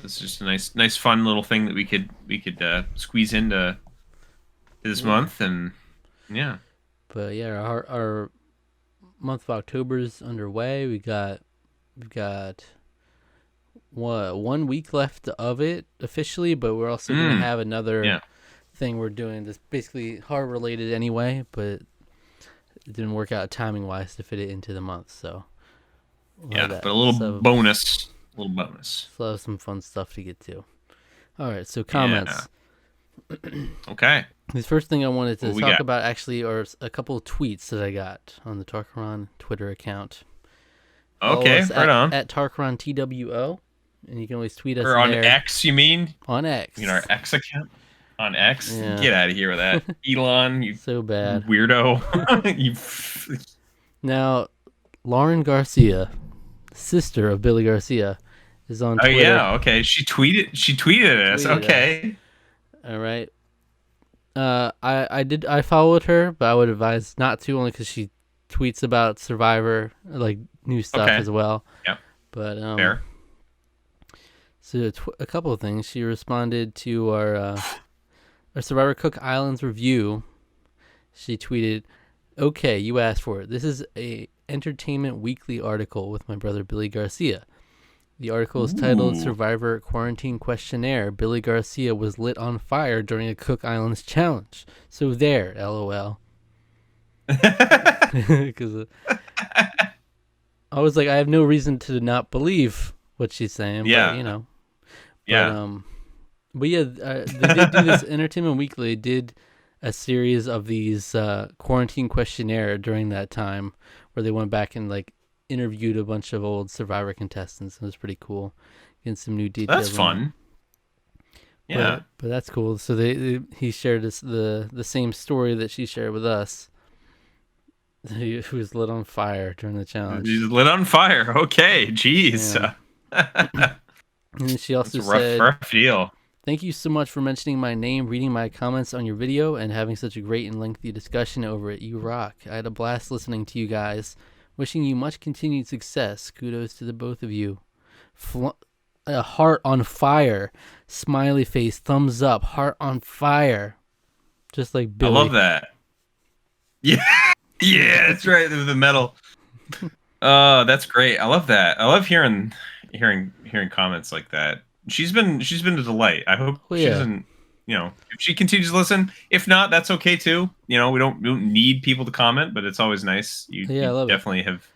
It's just a nice fun little thing that we could squeeze into this month, and yeah. But yeah, our month of October is underway. We've got 1 week left of it officially, but we're also gonna have another thing we're doing that's basically horror related anyway, but it didn't work out timing wise to fit it into the month. So but a little bonus. Still have some fun stuff to get to. All right, so comments. Yeah. Okay. The first thing I wanted to talk about actually are a couple of tweets that I got on the Tarqaron Twitter account. Okay, right on. At Tarqaron TWO, and you can always tweet us or on there. X, you mean? On X. You mean our X account? On X? Yeah. Get out of here with that. Elon, you so bad. Weirdo. Now, Lauren Garcia, sister of Billy Garcia, is on Twitter. Oh yeah, okay. She tweeted us. Okay. All right. I followed her, but I would advise not to, only because she tweets about Survivor, like new stuff as well. Yeah. But fair. So a couple of things. She responded to our Survivor Cook Islands review. She tweeted, "Okay, you asked for it. This is a Entertainment Weekly article with my brother Billy Garcia. The article is titled Survivor Quarantine Questionnaire. Billy Garcia was lit on fire during a Cook Islands challenge. So there, LOL." Because I was like, I have no reason to not believe what she's saying. Yeah. But, you know. Yeah. But yeah, they did do this. Entertainment Weekly did a series of these quarantine questionnaire during that time, where they went back and like interviewed a bunch of old Survivor contestants. It was pretty cool, getting some new details. That's fun. Yeah, but that's cool. So he shared the same story that she shared with us. He was lit on fire during the challenge. He's lit on fire. Okay, jeez. Yeah. And she also said, rough deal. "Thank you so much for mentioning my name, reading my comments on your video, and having such a great and lengthy discussion over it. You rock. I had a blast listening to you guys. Wishing you much continued success. Kudos to the both of you." A heart on fire. Smiley face. Thumbs up. Heart on fire. Just like Billy. I love that. Yeah. Yeah, that's right. The metal. Oh, that's great. I love that. I love hearing comments like that. She's been a delight. I hope she doesn't if she continues to listen, if not, that's okay too. We don't need people to comment, but it's always nice. You I love definitely have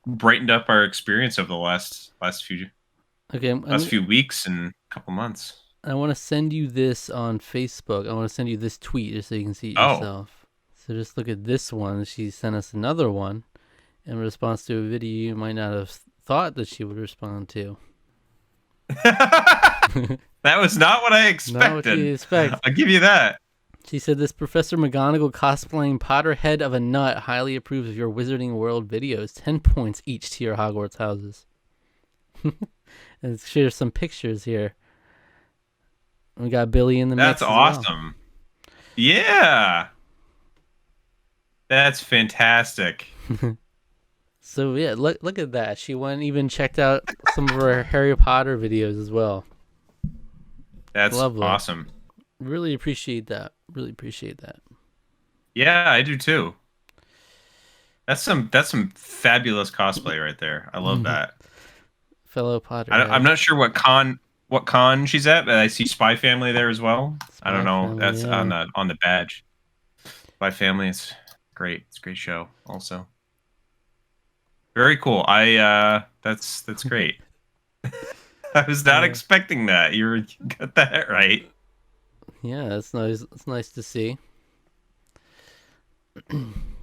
brightened up our experience over the last few weeks and couple months. I want to send you this on Facebook. I want to send you this tweet just so you can see it Oh. yourself. So just look at this one. She sent us another one in response to a video you might not have thought that she would respond to. That was not what I expected. Not what you expect. I'll give you that. She said, this Professor McGonagall cosplaying Potterhead of a Nut highly approves of your Wizarding World videos. 10 points each to your Hogwarts houses. And share some pictures here. We got Billy in the mix. That's awesome. Well. Yeah. That's fantastic. So yeah, look at that. She went and even checked out some of our Harry Potter videos as well. That's lovely. Awesome. Really appreciate that. Really appreciate that. Yeah, I do too. That's some fabulous cosplay right there. I love that. Fellow Potter. I'm not sure what con she's at, but I see Spy Family there as well. I don't know. Family, That's yeah. on the badge. Spy Family is great. It's a great show also. Very cool. That's great. I was not expecting that. You got that right. Yeah, that's nice. It's nice to see.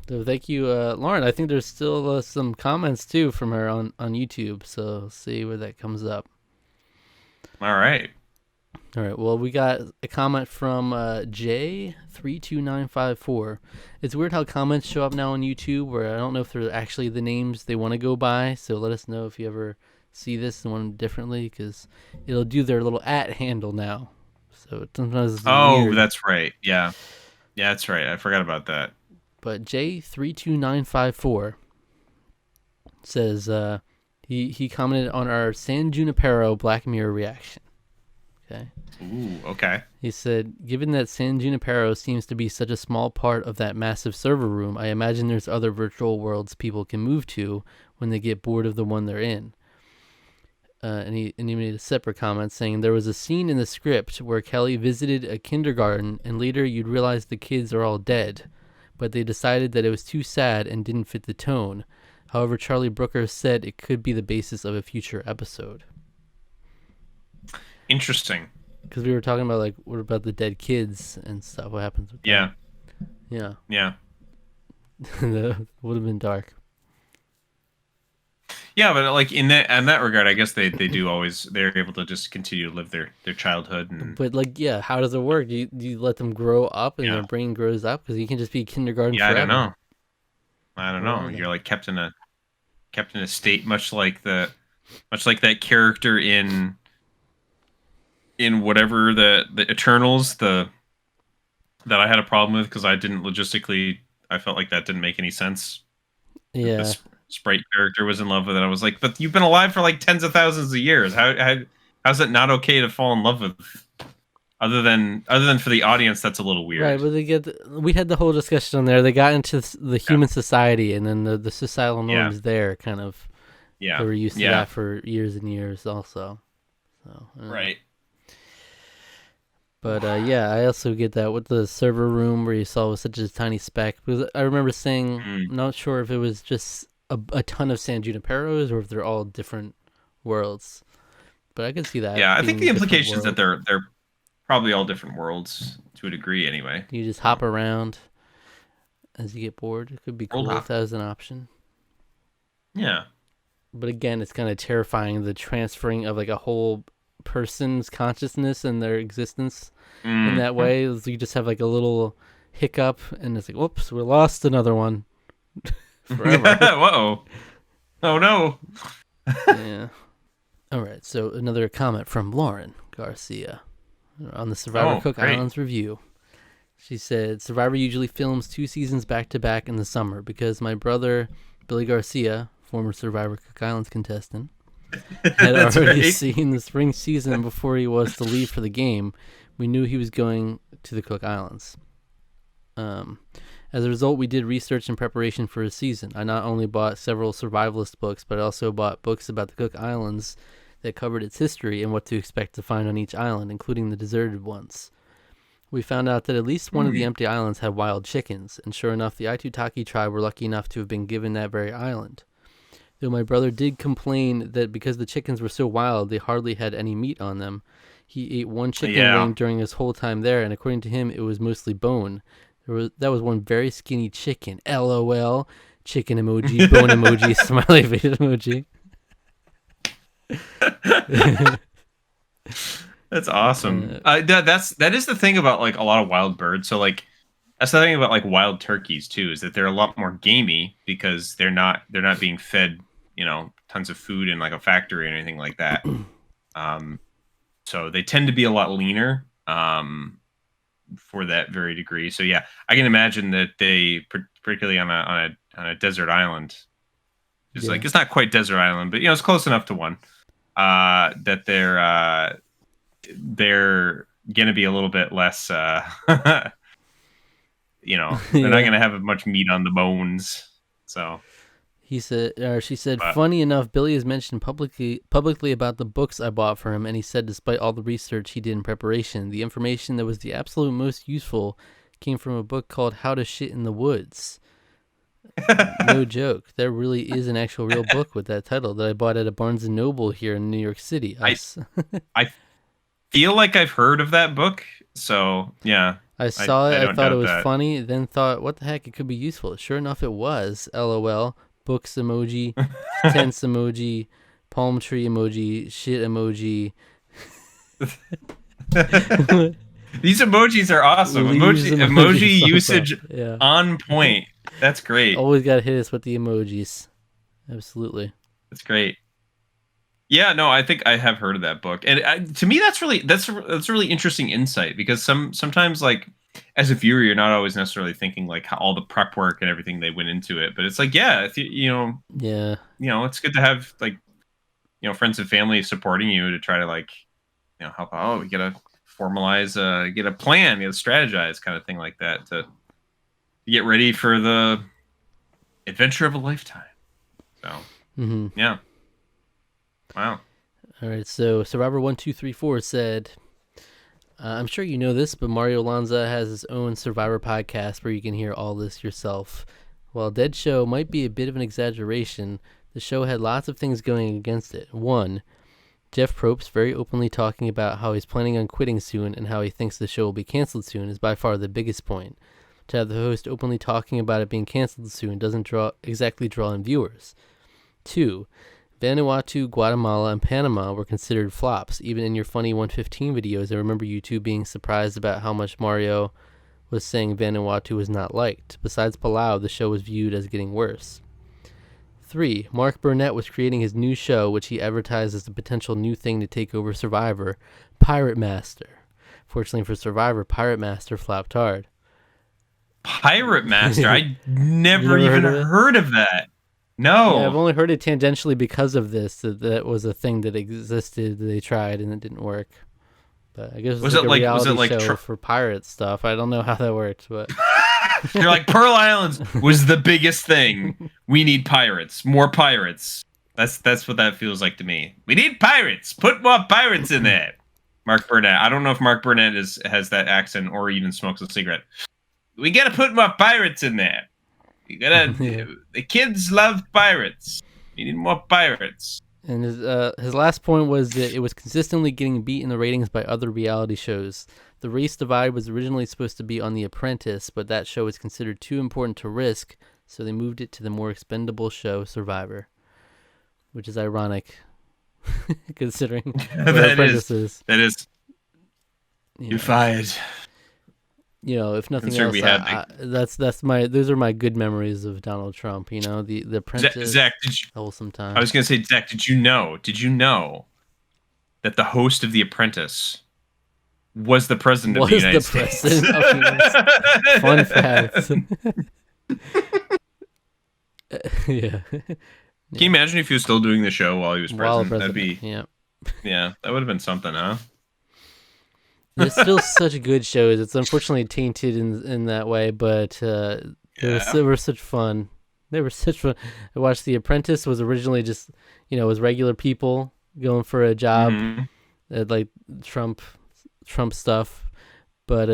So thank you, Lauren. I think there's still some comments too from her on YouTube. So we'll see where that comes up. All right. Well, we got a comment from J32954. It's weird how comments show up now on YouTube where I don't know if they're actually the names they want to go by. So let us know if you ever see this one differently, because it'll do their little @handle now. So sometimes it's weird. That's right. Yeah, that's right. I forgot about that. But J32954 says he commented on our San Junipero Black Mirror reaction. Okay. Ooh, okay. He said, given that San Junipero seems to be such a small part of that massive server room, I imagine there's other virtual worlds people can move to when they get bored of the one they're in. And he made a separate comment saying, there was a scene in the script where Kelly visited a kindergarten and later you'd realize the kids are all dead, but they decided that it was too sad and didn't fit the tone. However, Charlie Brooker said it could be the basis of a future episode. Interesting. Because we were talking about, like, what about the dead kids and stuff? What happens with them? Yeah. That would have been dark. Yeah, but like in that regard, I guess they're able to just continue to live their childhood. But like, yeah, how does it work? Do you let them grow up and their brain grows up? Because you can just be kindergarten forever. I don't know. You're like kept in a state much like that character in whatever the Eternals that I had a problem with because I didn't logistically. I felt like that didn't make any sense. Yeah. The Sprite character was in love with it. I was like, but you've been alive for like tens of thousands of years. How's it not okay to fall in love with? Other than for the audience, that's a little weird. Right, but we had the whole discussion on there. They got into the human society, and then the societal norms there kind of. Yeah. They were used to that for years and years, also. So. Right. But I also get that with the server room where you saw was such a tiny speck. Because I remember saying, I'm not sure if it was just a ton of San Juniperos or if they're all different worlds. But I could see that. Yeah, I think the implication is that they're probably all different worlds to a degree, anyway. You just hop around as you get bored. It could be cool if that was an option. Yeah. But again, it's kind of terrifying, the transferring of like a whole person's consciousness and their existence in that way. You just have like a little hiccup and it's like, whoops, we lost another one. Forever. Whoa. Oh no. Yeah. All right, so another comment from Lauren Garcia on the Survivor Cook Islands review. She said, Survivor usually films 2 seasons back to back in the summer because my brother Billy Garcia, former Survivor Cook Islands contestant, had already seen the spring season before he was to leave for the game. We knew he was going to the Cook Islands. As a result, we did research in preparation for his season. I not only bought several survivalist books, but I also bought books about the Cook Islands that covered its history and what to expect to find on each island, including the deserted ones. we found out that at least one of the empty islands had wild chickens, and sure enough, the Aitutaki tribe were lucky enough to have been given that very island. Though my brother did complain that because the chickens were so wild, they hardly had any meat on them. He ate one chicken wing during his whole time there, and according to him, it was mostly bone. That was one very skinny chicken. LOL. Chicken emoji, bone emoji, smiley face emoji. That's awesome. That is the thing about like a lot of wild birds. So like that's the thing about like wild turkeys too, is that they're a lot more gamey because they're not being fed, tons of food in like a factory or anything like that. So they tend to be a lot leaner for that very degree. So yeah, I can imagine that they, particularly on a desert island, like it's not quite desert island, but it's close enough to one. That they're gonna be a little bit less. They're not gonna have much meat on the bones. So she said, funny enough, Billy has mentioned publicly about the books I bought for him, and he said despite all the research he did in preparation, the information that was the absolute most useful came from a book called How to Shit in the Woods. No joke. There really is an actual real book with that title that I bought at a Barnes & Noble here in New York City. I feel like I've heard of that book, so yeah. I saw it, I thought it was funny, then thought, what the heck, it could be useful. Sure enough, it was. LOL. Books emoji, tense emoji, palm tree emoji, shit emoji. These emojis are awesome. Emoji usage on point. That's great. Always got to hit us with the emojis. Absolutely. That's great. Yeah, no, I think I have heard of that book, and to me, that's a really interesting insight, because sometimes, like, as a viewer, you're not always necessarily thinking like how all the prep work and everything they went into it, but it's like, it's good to have like, friends and family supporting you to try to like, help out. Oh, we gotta formalize, get a plan, strategize, kind of thing like that to get ready for the adventure of a lifetime. So, yeah. Wow. All right. So Survivor1234 said, I'm sure you know this, but Mario Lanza has his own Survivor podcast where you can hear all this yourself. While Dead Show might be a bit of an exaggeration, the show had lots of things going against it. 1, Jeff Probst very openly talking about how he's planning on quitting soon and how he thinks the show will be canceled soon is by far the biggest point. To have the host openly talking about it being canceled soon doesn't exactly draw in viewers. 2, Vanuatu, Guatemala, and Panama were considered flops. Even in your funny 115 videos, I remember you two being surprised about how much Mario was saying Vanuatu was not liked. Besides Palau, the show was viewed as getting worse. 3, Mark Burnett was creating his new show, which he advertised as the potential new thing to take over Survivor, Pirate Master. Fortunately for Survivor, Pirate Master flopped hard. Pirate Master? I never even heard of that. No. Yeah, I've only heard it tangentially because of this. That was a thing that existed. They tried and it didn't work. But I guess it was like a reality show for pirate stuff. I don't know how that worked, but they're like, Pearl Islands was the biggest thing. We need pirates, more pirates. That's what that feels like to me. We need pirates. Put more pirates in there. Mark Burnett. I don't know if Mark Burnett has that accent or even smokes a cigarette. We gotta put more pirates in there. You gotta. The kids love pirates. We need more pirates. And his last point was that it was consistently getting beat in the ratings by other reality shows. The race divide was originally supposed to be on The Apprentice, but that show was considered too important to risk, so they moved it to the more expendable show Survivor, which is ironic, considering that Apprentices. That is. You're fired. If nothing else, those are my good memories of Donald Trump. The Apprentice. Zach, wholesome time. I was gonna say, Zach, did you know that the host of The Apprentice was the president of the United States? Fun fact. Yeah. Can you imagine if he was still doing the show while he was president? That'd be yeah, that would have been something, huh? There's still such good shows. It's unfortunately tainted in that way, but they were such fun. They were such fun. I watched The Apprentice. Was originally just was regular people going for a job, like Trump stuff. But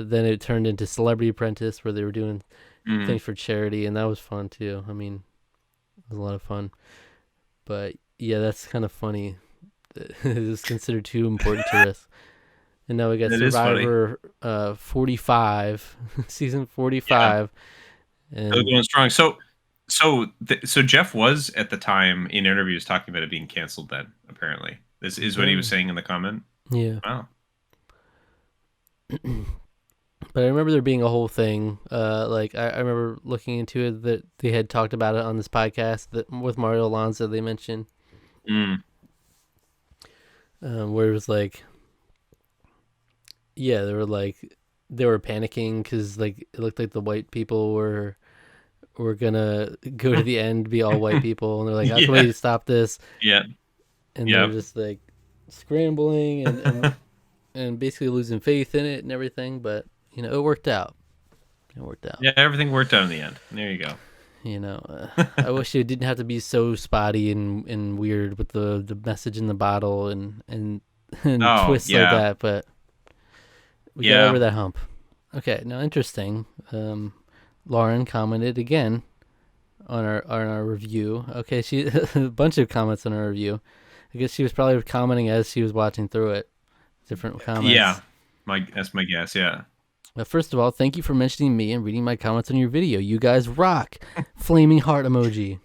then it turned into Celebrity Apprentice, where they were doing Mm. things for charity, and that was fun too. I mean, it was a lot of fun. But yeah, that's kind of funny. It is considered too important to risk. And now we got It is funny. Survivor 45, season 45. And Still going strong. So Jeff was at the time in interviews talking about it being canceled. Then apparently, this is what he was saying in the comment. yeah. Wow. But I remember there being a whole thing. Like I remember looking into it that they had talked about it on this podcast that with Mario Alonso they mentioned, Mm. where it was like, yeah, they were panicking because like it looked like the white people were gonna go to the end, be all white people, and they're like, "How can we stop this?" Yeah. And they're just like scrambling and basically losing faith in it and everything. But it worked out. Yeah, everything worked out in the end. There you go. I wish it didn't have to be so spotty and weird with the message in the bottle and twists like that, but we got over that hump. Okay, now interesting. Lauren commented again on our review. Okay, she a bunch of comments on our review. I guess she was probably commenting as she was watching through it. Different comments. Yeah, that's my guess. Yeah. First of all, thank you for mentioning me and reading my comments on your video. You guys rock. Flaming heart emoji.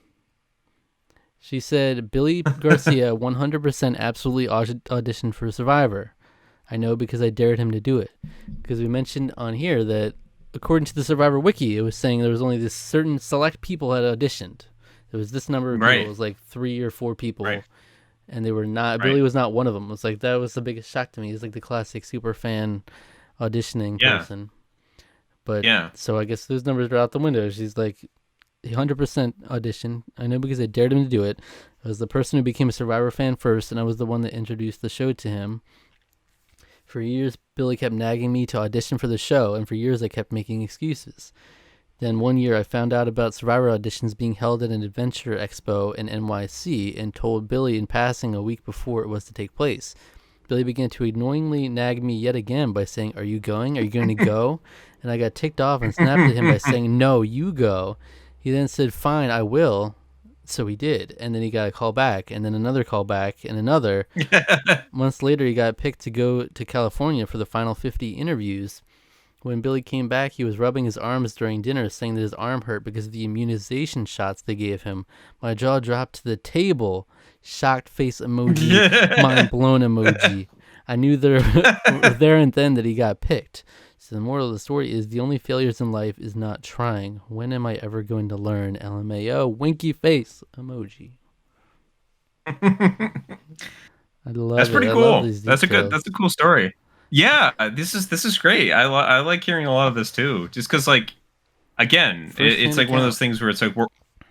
She said, Billy Garcia 100% absolutely auditioned for Survivor. I know because I dared him to do it. Because we mentioned on here that according to the Survivor Wiki, it was saying there was only this certain select people had auditioned. There was this number of people. It was like 3 or 4 people. Right. And they were not, Billy was not one of them. It was like, that was the biggest shock to me. He's like the classic super fan auditioning person. But so I guess those numbers are out the window. She's like 100% audition. I know because I dared him to do it. I was the person who became a Survivor fan first, and I was the one that introduced the show to him. For years, Billy kept nagging me to audition for the show, and for years I kept making excuses. Then one year I found out about Survivor auditions being held at an adventure expo in NYC and told Billy in passing a week before it was to take place. Billy began to annoyingly nag me yet again by saying, "Are you going? Are you going to go?" And I got ticked off and snapped at him by saying, "No, you go." He then said, "Fine, I will." So he did. And then he got a call back, and then another call back, and another. Months later, he got picked to go to California for the final 50 interviews. When Billy came back, he was rubbing his arms during dinner, saying that his arm hurt because of the immunization shots they gave him. My jaw dropped to the table. Shocked face emoji, mind blown emoji. I knew there and then that he got picked. So the moral of the story is the only failures in life is not trying. When am I ever going to learn? LMAO, winky face emoji. I love That's it. pretty I cool. love these That's details. a cool story. Yeah, this is great. I like hearing a lot of this too. Just because like again, it's like one of those things where it's like we're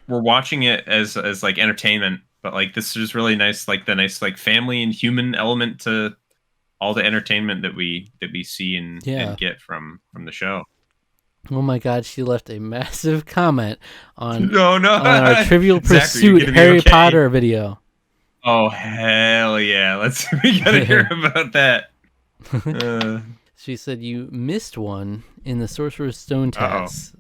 watching it as like entertainment, but like this is really nice, like the nice like family and human element to all the entertainment that we see and get from the show. Oh my God, she left a massive comment on on our Trivial Pursuit Harry Potter video. Oh hell yeah! We gotta hear about that. She said you missed one in the Sorcerer's Stone tasks.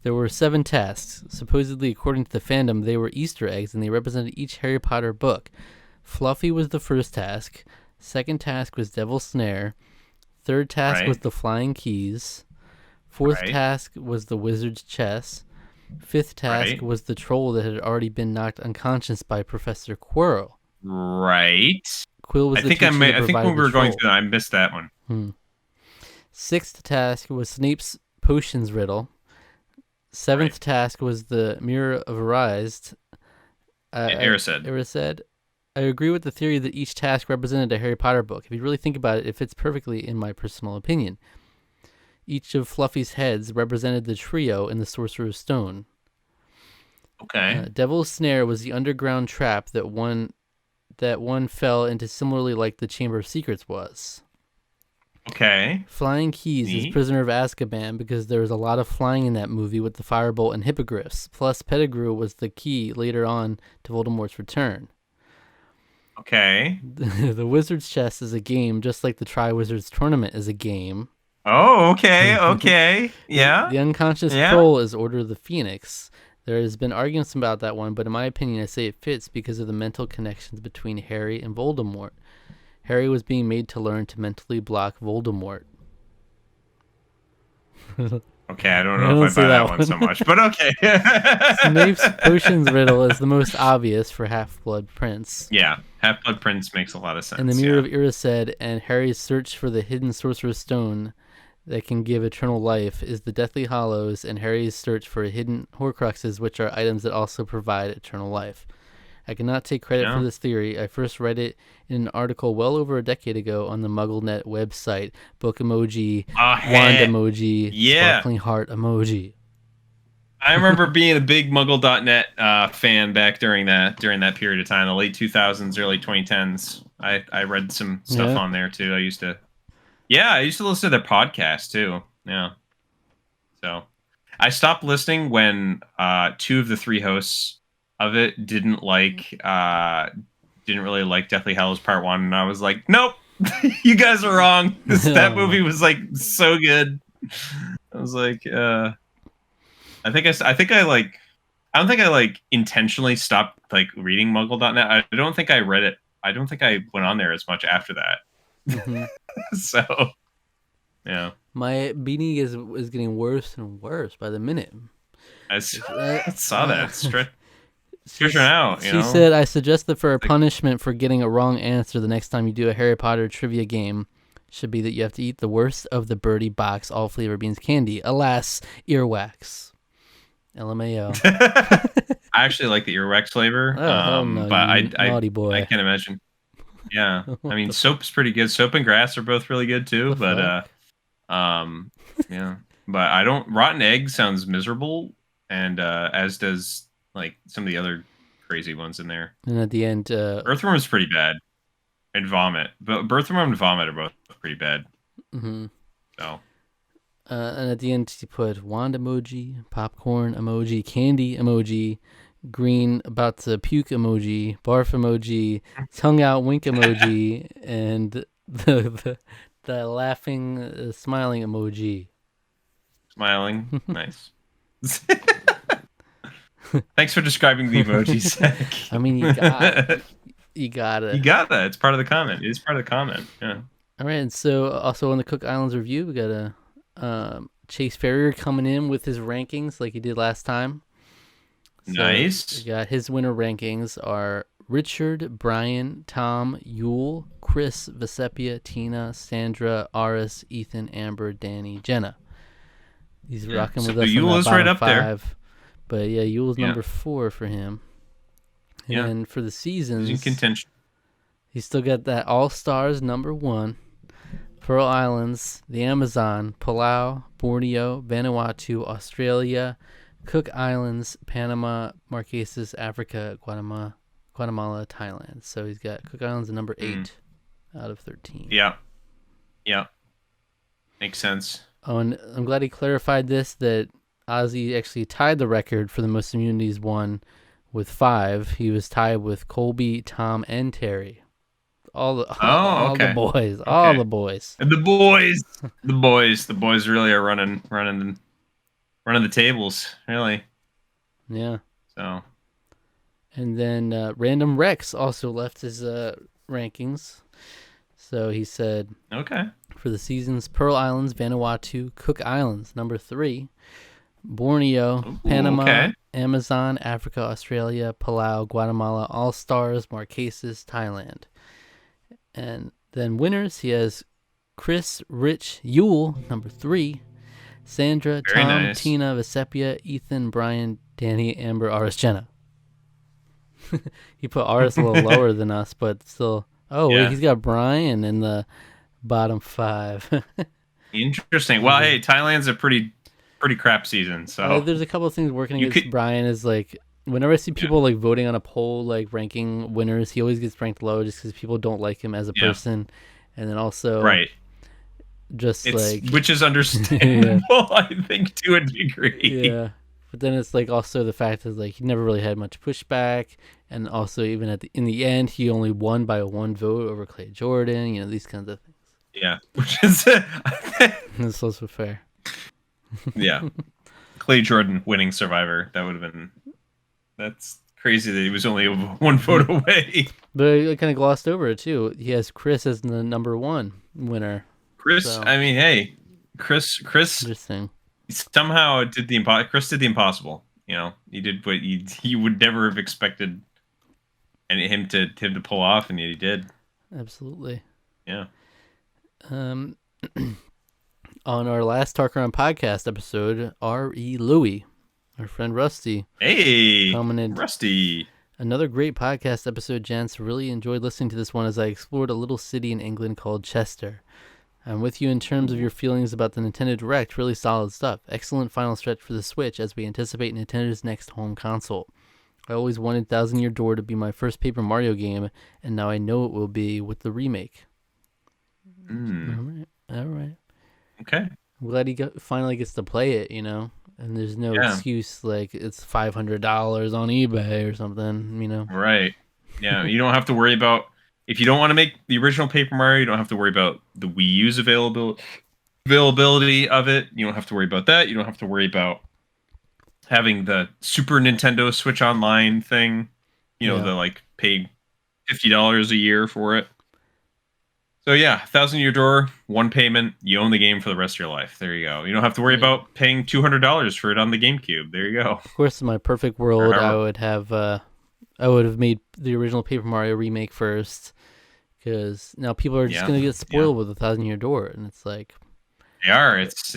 There were 7 tasks. Supposedly, according to the fandom, they were Easter eggs and they represented each Harry Potter book. Fluffy was the first task. Second task was Devil's Snare. Third task was the Flying Keys. Fourth task was the Wizard's Chess. Fifth task was the troll that had already been knocked unconscious by Professor Quirrell. Right. Quill was I think when we were going through that, I missed that one. Sixth task was Snape's potions riddle. Seventh task was the Mirror of Erised. Erised. I agree with the theory that each task represented a Harry Potter book. If you really think about it, it fits perfectly in my personal opinion. Each of Fluffy's heads represented the trio in the Sorcerer's Stone. Okay. Devil's Snare was the underground trap that one fell into, similarly like the Chamber of Secrets was. Okay. Flying Keys is Prisoner of Azkaban because there was a lot of flying in that movie with the Firebolt and Hippogriffs. Plus, Pettigrew was the key later on to Voldemort's return. Okay. The Wizard's Chess is a game, just like the Tri-Wizards Tournament is a game. Oh, okay, okay. Yeah. The unconscious Yeah. troll is Order of the Phoenix. There has been arguments about that one, but in my opinion, I say it fits because of the mental connections between Harry and Voldemort. Harry was being made to learn to mentally block Voldemort. Okay, I don't know if I buy that one so much, but okay. Snape's potions riddle is the most obvious for Half-Blood Prince. Yeah, Half-Blood Prince makes a lot of sense. And the Mirror of Erised and Harry's search for the hidden Sorcerer's Stone that can give eternal life is the Deathly Hallows and Harry's search for hidden Horcruxes, which are items that also provide eternal life. I cannot take credit for this theory. I first read it in an article well over a decade ago on the MuggleNet website. Book emoji, wand emoji, sparkling heart emoji. I remember being a big Muggle.net fan back during that period of time, the late 2000s, early 2010s. I read some stuff on there too. I used to listen to their podcast too. Yeah. So I stopped listening when 2 of the 3 hosts of it didn't really like Deathly Hallows Part 1, and I was like, nope, you guys are wrong. That movie was like so good. I was like, I don't think I intentionally stopped like reading Muggle.net. I don't think I read it. I don't think I went on there as much after that. Mm-hmm. So, yeah. My beanie is getting worse and worse by the minute. I saw that. Stretching out, She said, I suggest that for a punishment for getting a wrong answer the next time you do a Harry Potter trivia game should be that you have to eat the worst of the Birdie Box all flavor beans candy. Alas, earwax. LMAO. I actually like the earwax flavor, no, but naughty boy. I can't imagine. Yeah, I mean, soap's pretty good. Soap and grass are both really good too, but yeah. But I don't. Rotten egg sounds miserable, and as does like some of the other crazy ones in there. And at the end, earthworm is pretty bad, and vomit. But earthworm and vomit are both pretty bad. Mm-hmm. So. And at the end, you put wand emoji, popcorn emoji, candy emoji, green about to puke emoji, barf emoji, tongue out wink emoji, and the laughing, smiling emoji. Smiling, nice. Thanks for describing the emojis. I mean, you got it. You got it. You got that. It's part of the comment. It is part of the comment. Yeah. All right. And so, also on the Cook Islands review, we got Chase Ferrier coming in with his rankings like he did last time. So nice. We got his winner rankings are Richard, Brian, Tom, Yule, Chris, Vesepia, Tina, Sandra, Aris, Ethan, Amber, Danny, Jenna. He's rocking with us. Yule is right up 5. there. But yeah, Yule's number 4 for him. And for the seasons, he's in contention. He's still got that All Stars number 1, Pearl Islands, the Amazon, Palau, Borneo, Vanuatu, Australia, Cook Islands, Panama, Marquesas, Africa, Guatemala, Thailand. So he's got Cook Islands at number 8 out of 13. Yeah. Yeah. Makes sense. Oh, and I'm glad he clarified this, that Ozzy actually tied the record for the most immunities won with 5. He was tied with Colby, Tom, and Terry. All the boys. Okay. All the boys. And the boys really are running the tables, really. Yeah. So. And then Random Rex also left his rankings. So he said, okay, for the seasons, Pearl Islands, Vanuatu, Cook Islands, number 3. Borneo, Panama, Amazon, Africa, Australia, Palau, Guatemala, All Stars, Marquesas, Thailand. And then winners, he has Chris, Rich, Yule, number 3. Sandra, Very Tom, nice. Tina, Vesepia, Ethan, Brian, Danny, Amber, Aris, Jenna. He put Aris a little lower than us, but still. Oh, wait, he's got Brian in the bottom 5. Interesting. Well, hey, Thailand's a pretty crap season. So there's a couple of things working against Brian. Is like whenever I see people like voting on a poll, like ranking winners, he always gets ranked low just because people don't like him as a person. And then also, which is understandable, I think, to a degree. Yeah. But then it's like also the fact is like he never really had much pushback, And also, even in the end, he only won by 1 vote over Clay Jordan. You know, these kinds of things. Yeah, which is That's also fair. Yeah, Clay Jordan winning Survivor. That would have been. That's crazy that he was only 1 vote away. But I kind of glossed over it too. He has Chris as the number 1 winner. Chris, So, I mean, hey, Chris interesting. somehow did Chris did the impossible. You know, he did what he would never have expected, and him to pull off, and he did. Absolutely. Yeah. On our last Tarqaron podcast episode, R.E. Louie, our friend Rusty, commented, Rusty. Another great podcast episode, gents. Really enjoyed listening to this one as I explored a little city in England called Chester. I'm with you in terms of your feelings about the Nintendo Direct. Really solid stuff. Excellent final stretch for the Switch as we anticipate Nintendo's next home console. I always wanted Thousand Year Door to be my first Paper Mario game, and now I know it will be with the remake. All right. Okay. I'm glad he finally gets to play it, you know, and there's no excuse like it's $500 on eBay or something, you know. Right. Yeah, you don't have to worry about, if you don't want to make the original Paper Mario, you don't have to worry about the Wii U's availability of it. You don't have to worry about that. You don't have to worry about having the Super Nintendo Switch Online thing, you know, the like pay $50 a year for it. So yeah, Thousand Year Door, 1 payment, you own the game for the rest of your life. There you go. You don't have to worry about paying $200 for it on the GameCube. There you go. Of course, in my perfect world, I would have made the original Paper Mario remake first, because now people are just gonna get spoiled with the Thousand Year Door, and it's like they are. It's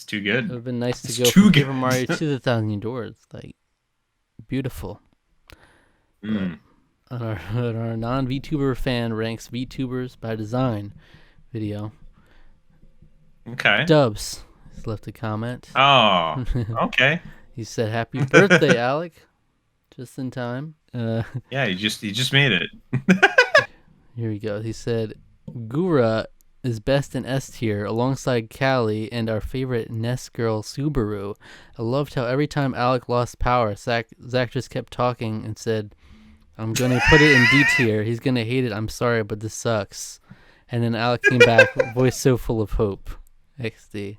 too good. It would have been nice to go from Paper Mario to the Thousand Year Door. It's like beautiful. On our non-VTuber fan ranks VTubers by design video. Okay. Dubs has left a comment. Oh, okay. He said, "Happy birthday, Alec!" Just in time. Yeah, he just made it. Here we go. He said, "Gura is best in S tier alongside Callie and our favorite Nest girl Subaru. I loved how every time Alec lost power, Zach just kept talking and said, I'm going to put it in D tier. He's going to hate it. I'm sorry, but this sucks." And then Alec came back, voice so full of hope. XD.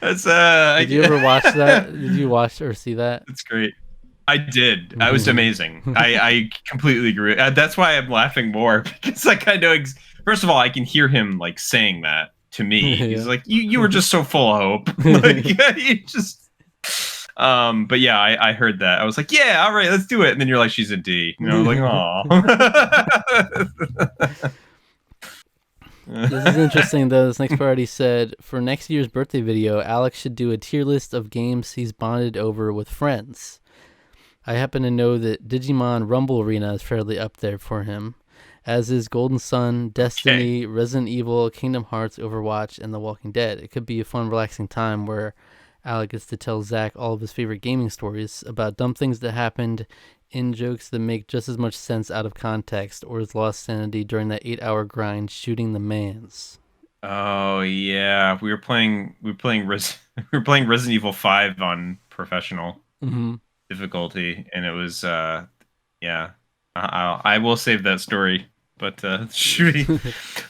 That's, Did you ever watch that? Did you watch or see that? That's great. I did. That was amazing. I completely agree. That's why I'm laughing more, because like I know. First of all, I can hear him like saying that to me. He's like, "You were just so full of hope." Like, you just. But yeah, I heard that. I was like, "Yeah, all right, let's do it." And then you're like, "She's a D." You know, like, "Aw." This is interesting though. This next part, he said, for next year's birthday video, Alex should do a tier list of games he's bonded over with friends. I happen to know that Digimon Rumble Arena is fairly up there for him, as is Golden Sun, Destiny, Resident Evil, Kingdom Hearts, Overwatch, and The Walking Dead. It could be a fun, relaxing time where Alec gets to tell Zach all of his favorite gaming stories about dumb things that happened, in jokes that make just as much sense out of context, or his lost sanity during that 8-hour grind shooting the mans. Oh yeah, we were playing Resident Evil 5 on professional difficulty, and it was yeah. I will save that story. But shooting,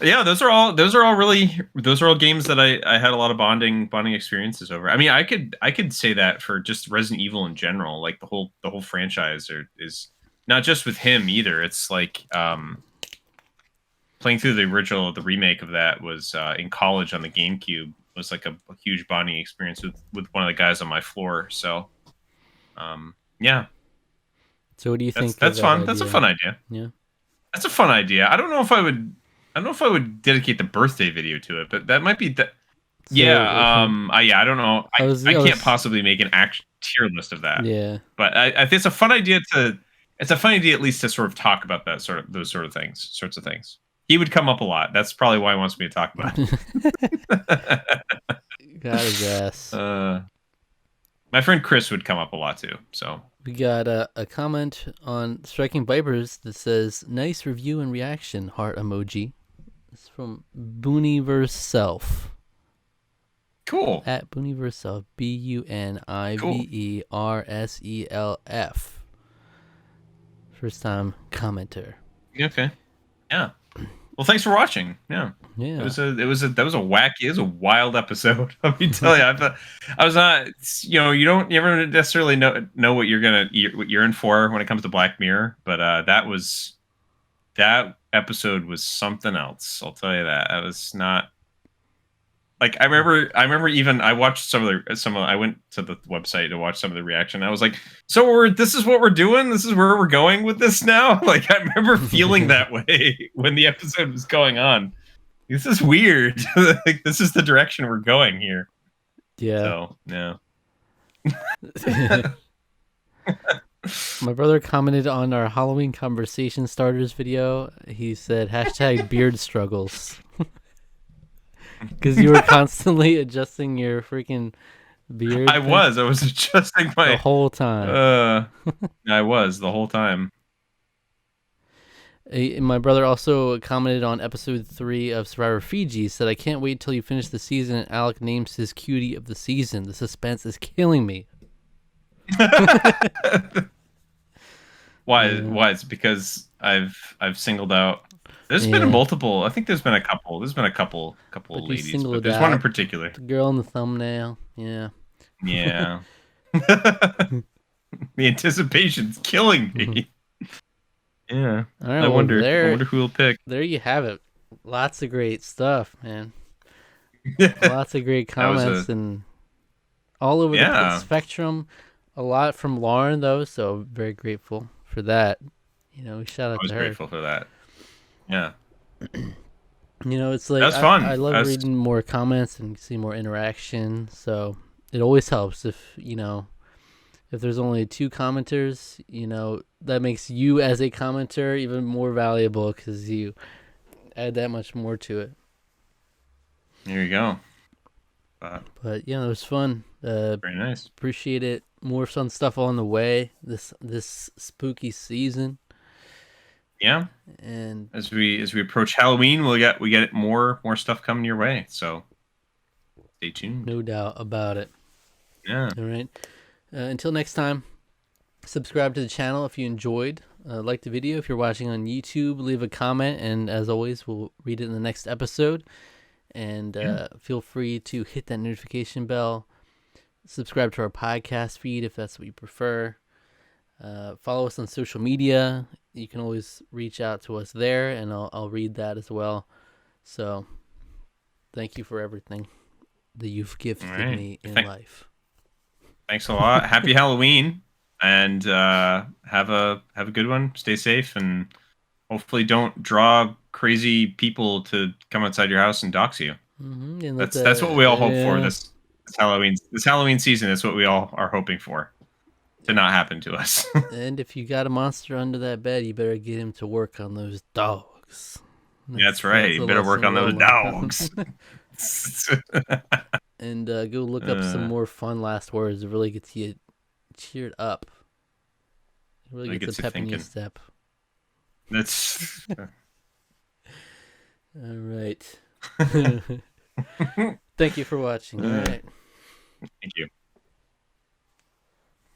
yeah, those are all games that I had a lot of bonding experiences over. I mean, I could say that for just Resident Evil in general, like the whole franchise is not just with him either. It's like playing through the remake of that was in college on the GameCube was like a huge bonding experience with one of the guys on my floor. So yeah. So what do you think? That's fun. Idea? That's a fun idea. Yeah. That's a fun idea. I don't know if I would dedicate the birthday video to it, but that might be that. So, yeah. I don't know. I can't possibly make an tier list of that. Yeah. But I think it's a fun idea at least to sort of talk about those sorts of things. He would come up a lot. That's probably why he wants me to talk about it. Gotta guess. My friend Chris would come up a lot too. So. We got a comment on Striking Vipers that says, "Nice review and reaction, heart emoji." It's from Booneyverse Self. Cool. At Buniverself, BUNIVERSELF. First time commenter. Okay. Yeah. Well, thanks for watching. Yeah. Yeah. It was a wild episode. Let me tell you, I was not, you never necessarily know what what you're in for when it comes to Black Mirror, but that episode was something else. I'll tell you that. That was not like I remember even I watched I went to the website to watch some of the reaction. I was like, so this is what we're doing? This is where we're going with this now? Like I remember feeling that way when the episode was going on. This is weird. Like this is the direction we're going here. Yeah. So, yeah. My brother commented on our Halloween conversation starters video. He said #beard struggles. Because you were constantly adjusting your freaking beard. I was adjusting the whole time. I was the whole time. My brother also commented on episode 3 of Survivor Fiji. Said, "I can't wait till you finish the season and Alec names his cutie of the season. The suspense is killing me." Why? It's because I've singled out. There's been multiple. I think there's been a couple. There's been a couple of ladies, but there's one in particular. The girl in the thumbnail. Yeah. Yeah. The anticipation's killing me. Yeah. All right, I wonder who will pick. There you have it. Lots of great stuff, man. Lots of great comments and all over the spectrum. A lot from Lauren though, so very grateful for that. Shout out to her. I was grateful for that. Yeah. It's like that's fun. I love reading more comments and see more interaction. So it always helps if there's only 2 commenters, that makes you as a commenter even more valuable because you add that much more to it. There you go. But yeah, it was fun. Very nice. Appreciate it. More fun stuff on the way this spooky season. Yeah. And as we approach Halloween, we get more stuff coming your way. So stay tuned. No doubt about it. Yeah. All right. Until next time, subscribe to the channel if you enjoyed. Like the video if you're watching on YouTube. Leave a comment, and as always, we'll read it in the next episode. And feel free to hit that notification bell. Subscribe to our podcast feed if that's what you prefer. Follow us on social media. You can always reach out to us there, and I'll read that as well. So, thank you for everything that you've gifted me in life. Thanks a lot. Happy Halloween, and have a good one. Stay safe, and hopefully don't draw crazy people to come outside your house and dox you. Mm-hmm. That's what we all hope for this Halloween season. That's what we all are hoping for to not happen to us. And if you got a monster under that bed, you better get him to work on those dogs. That's right. You better work on those dogs. And go look up some more fun last words. It really gets you cheered up. It really gets a pep in your step. That's all right. Thank you for watching. All right. Thank you.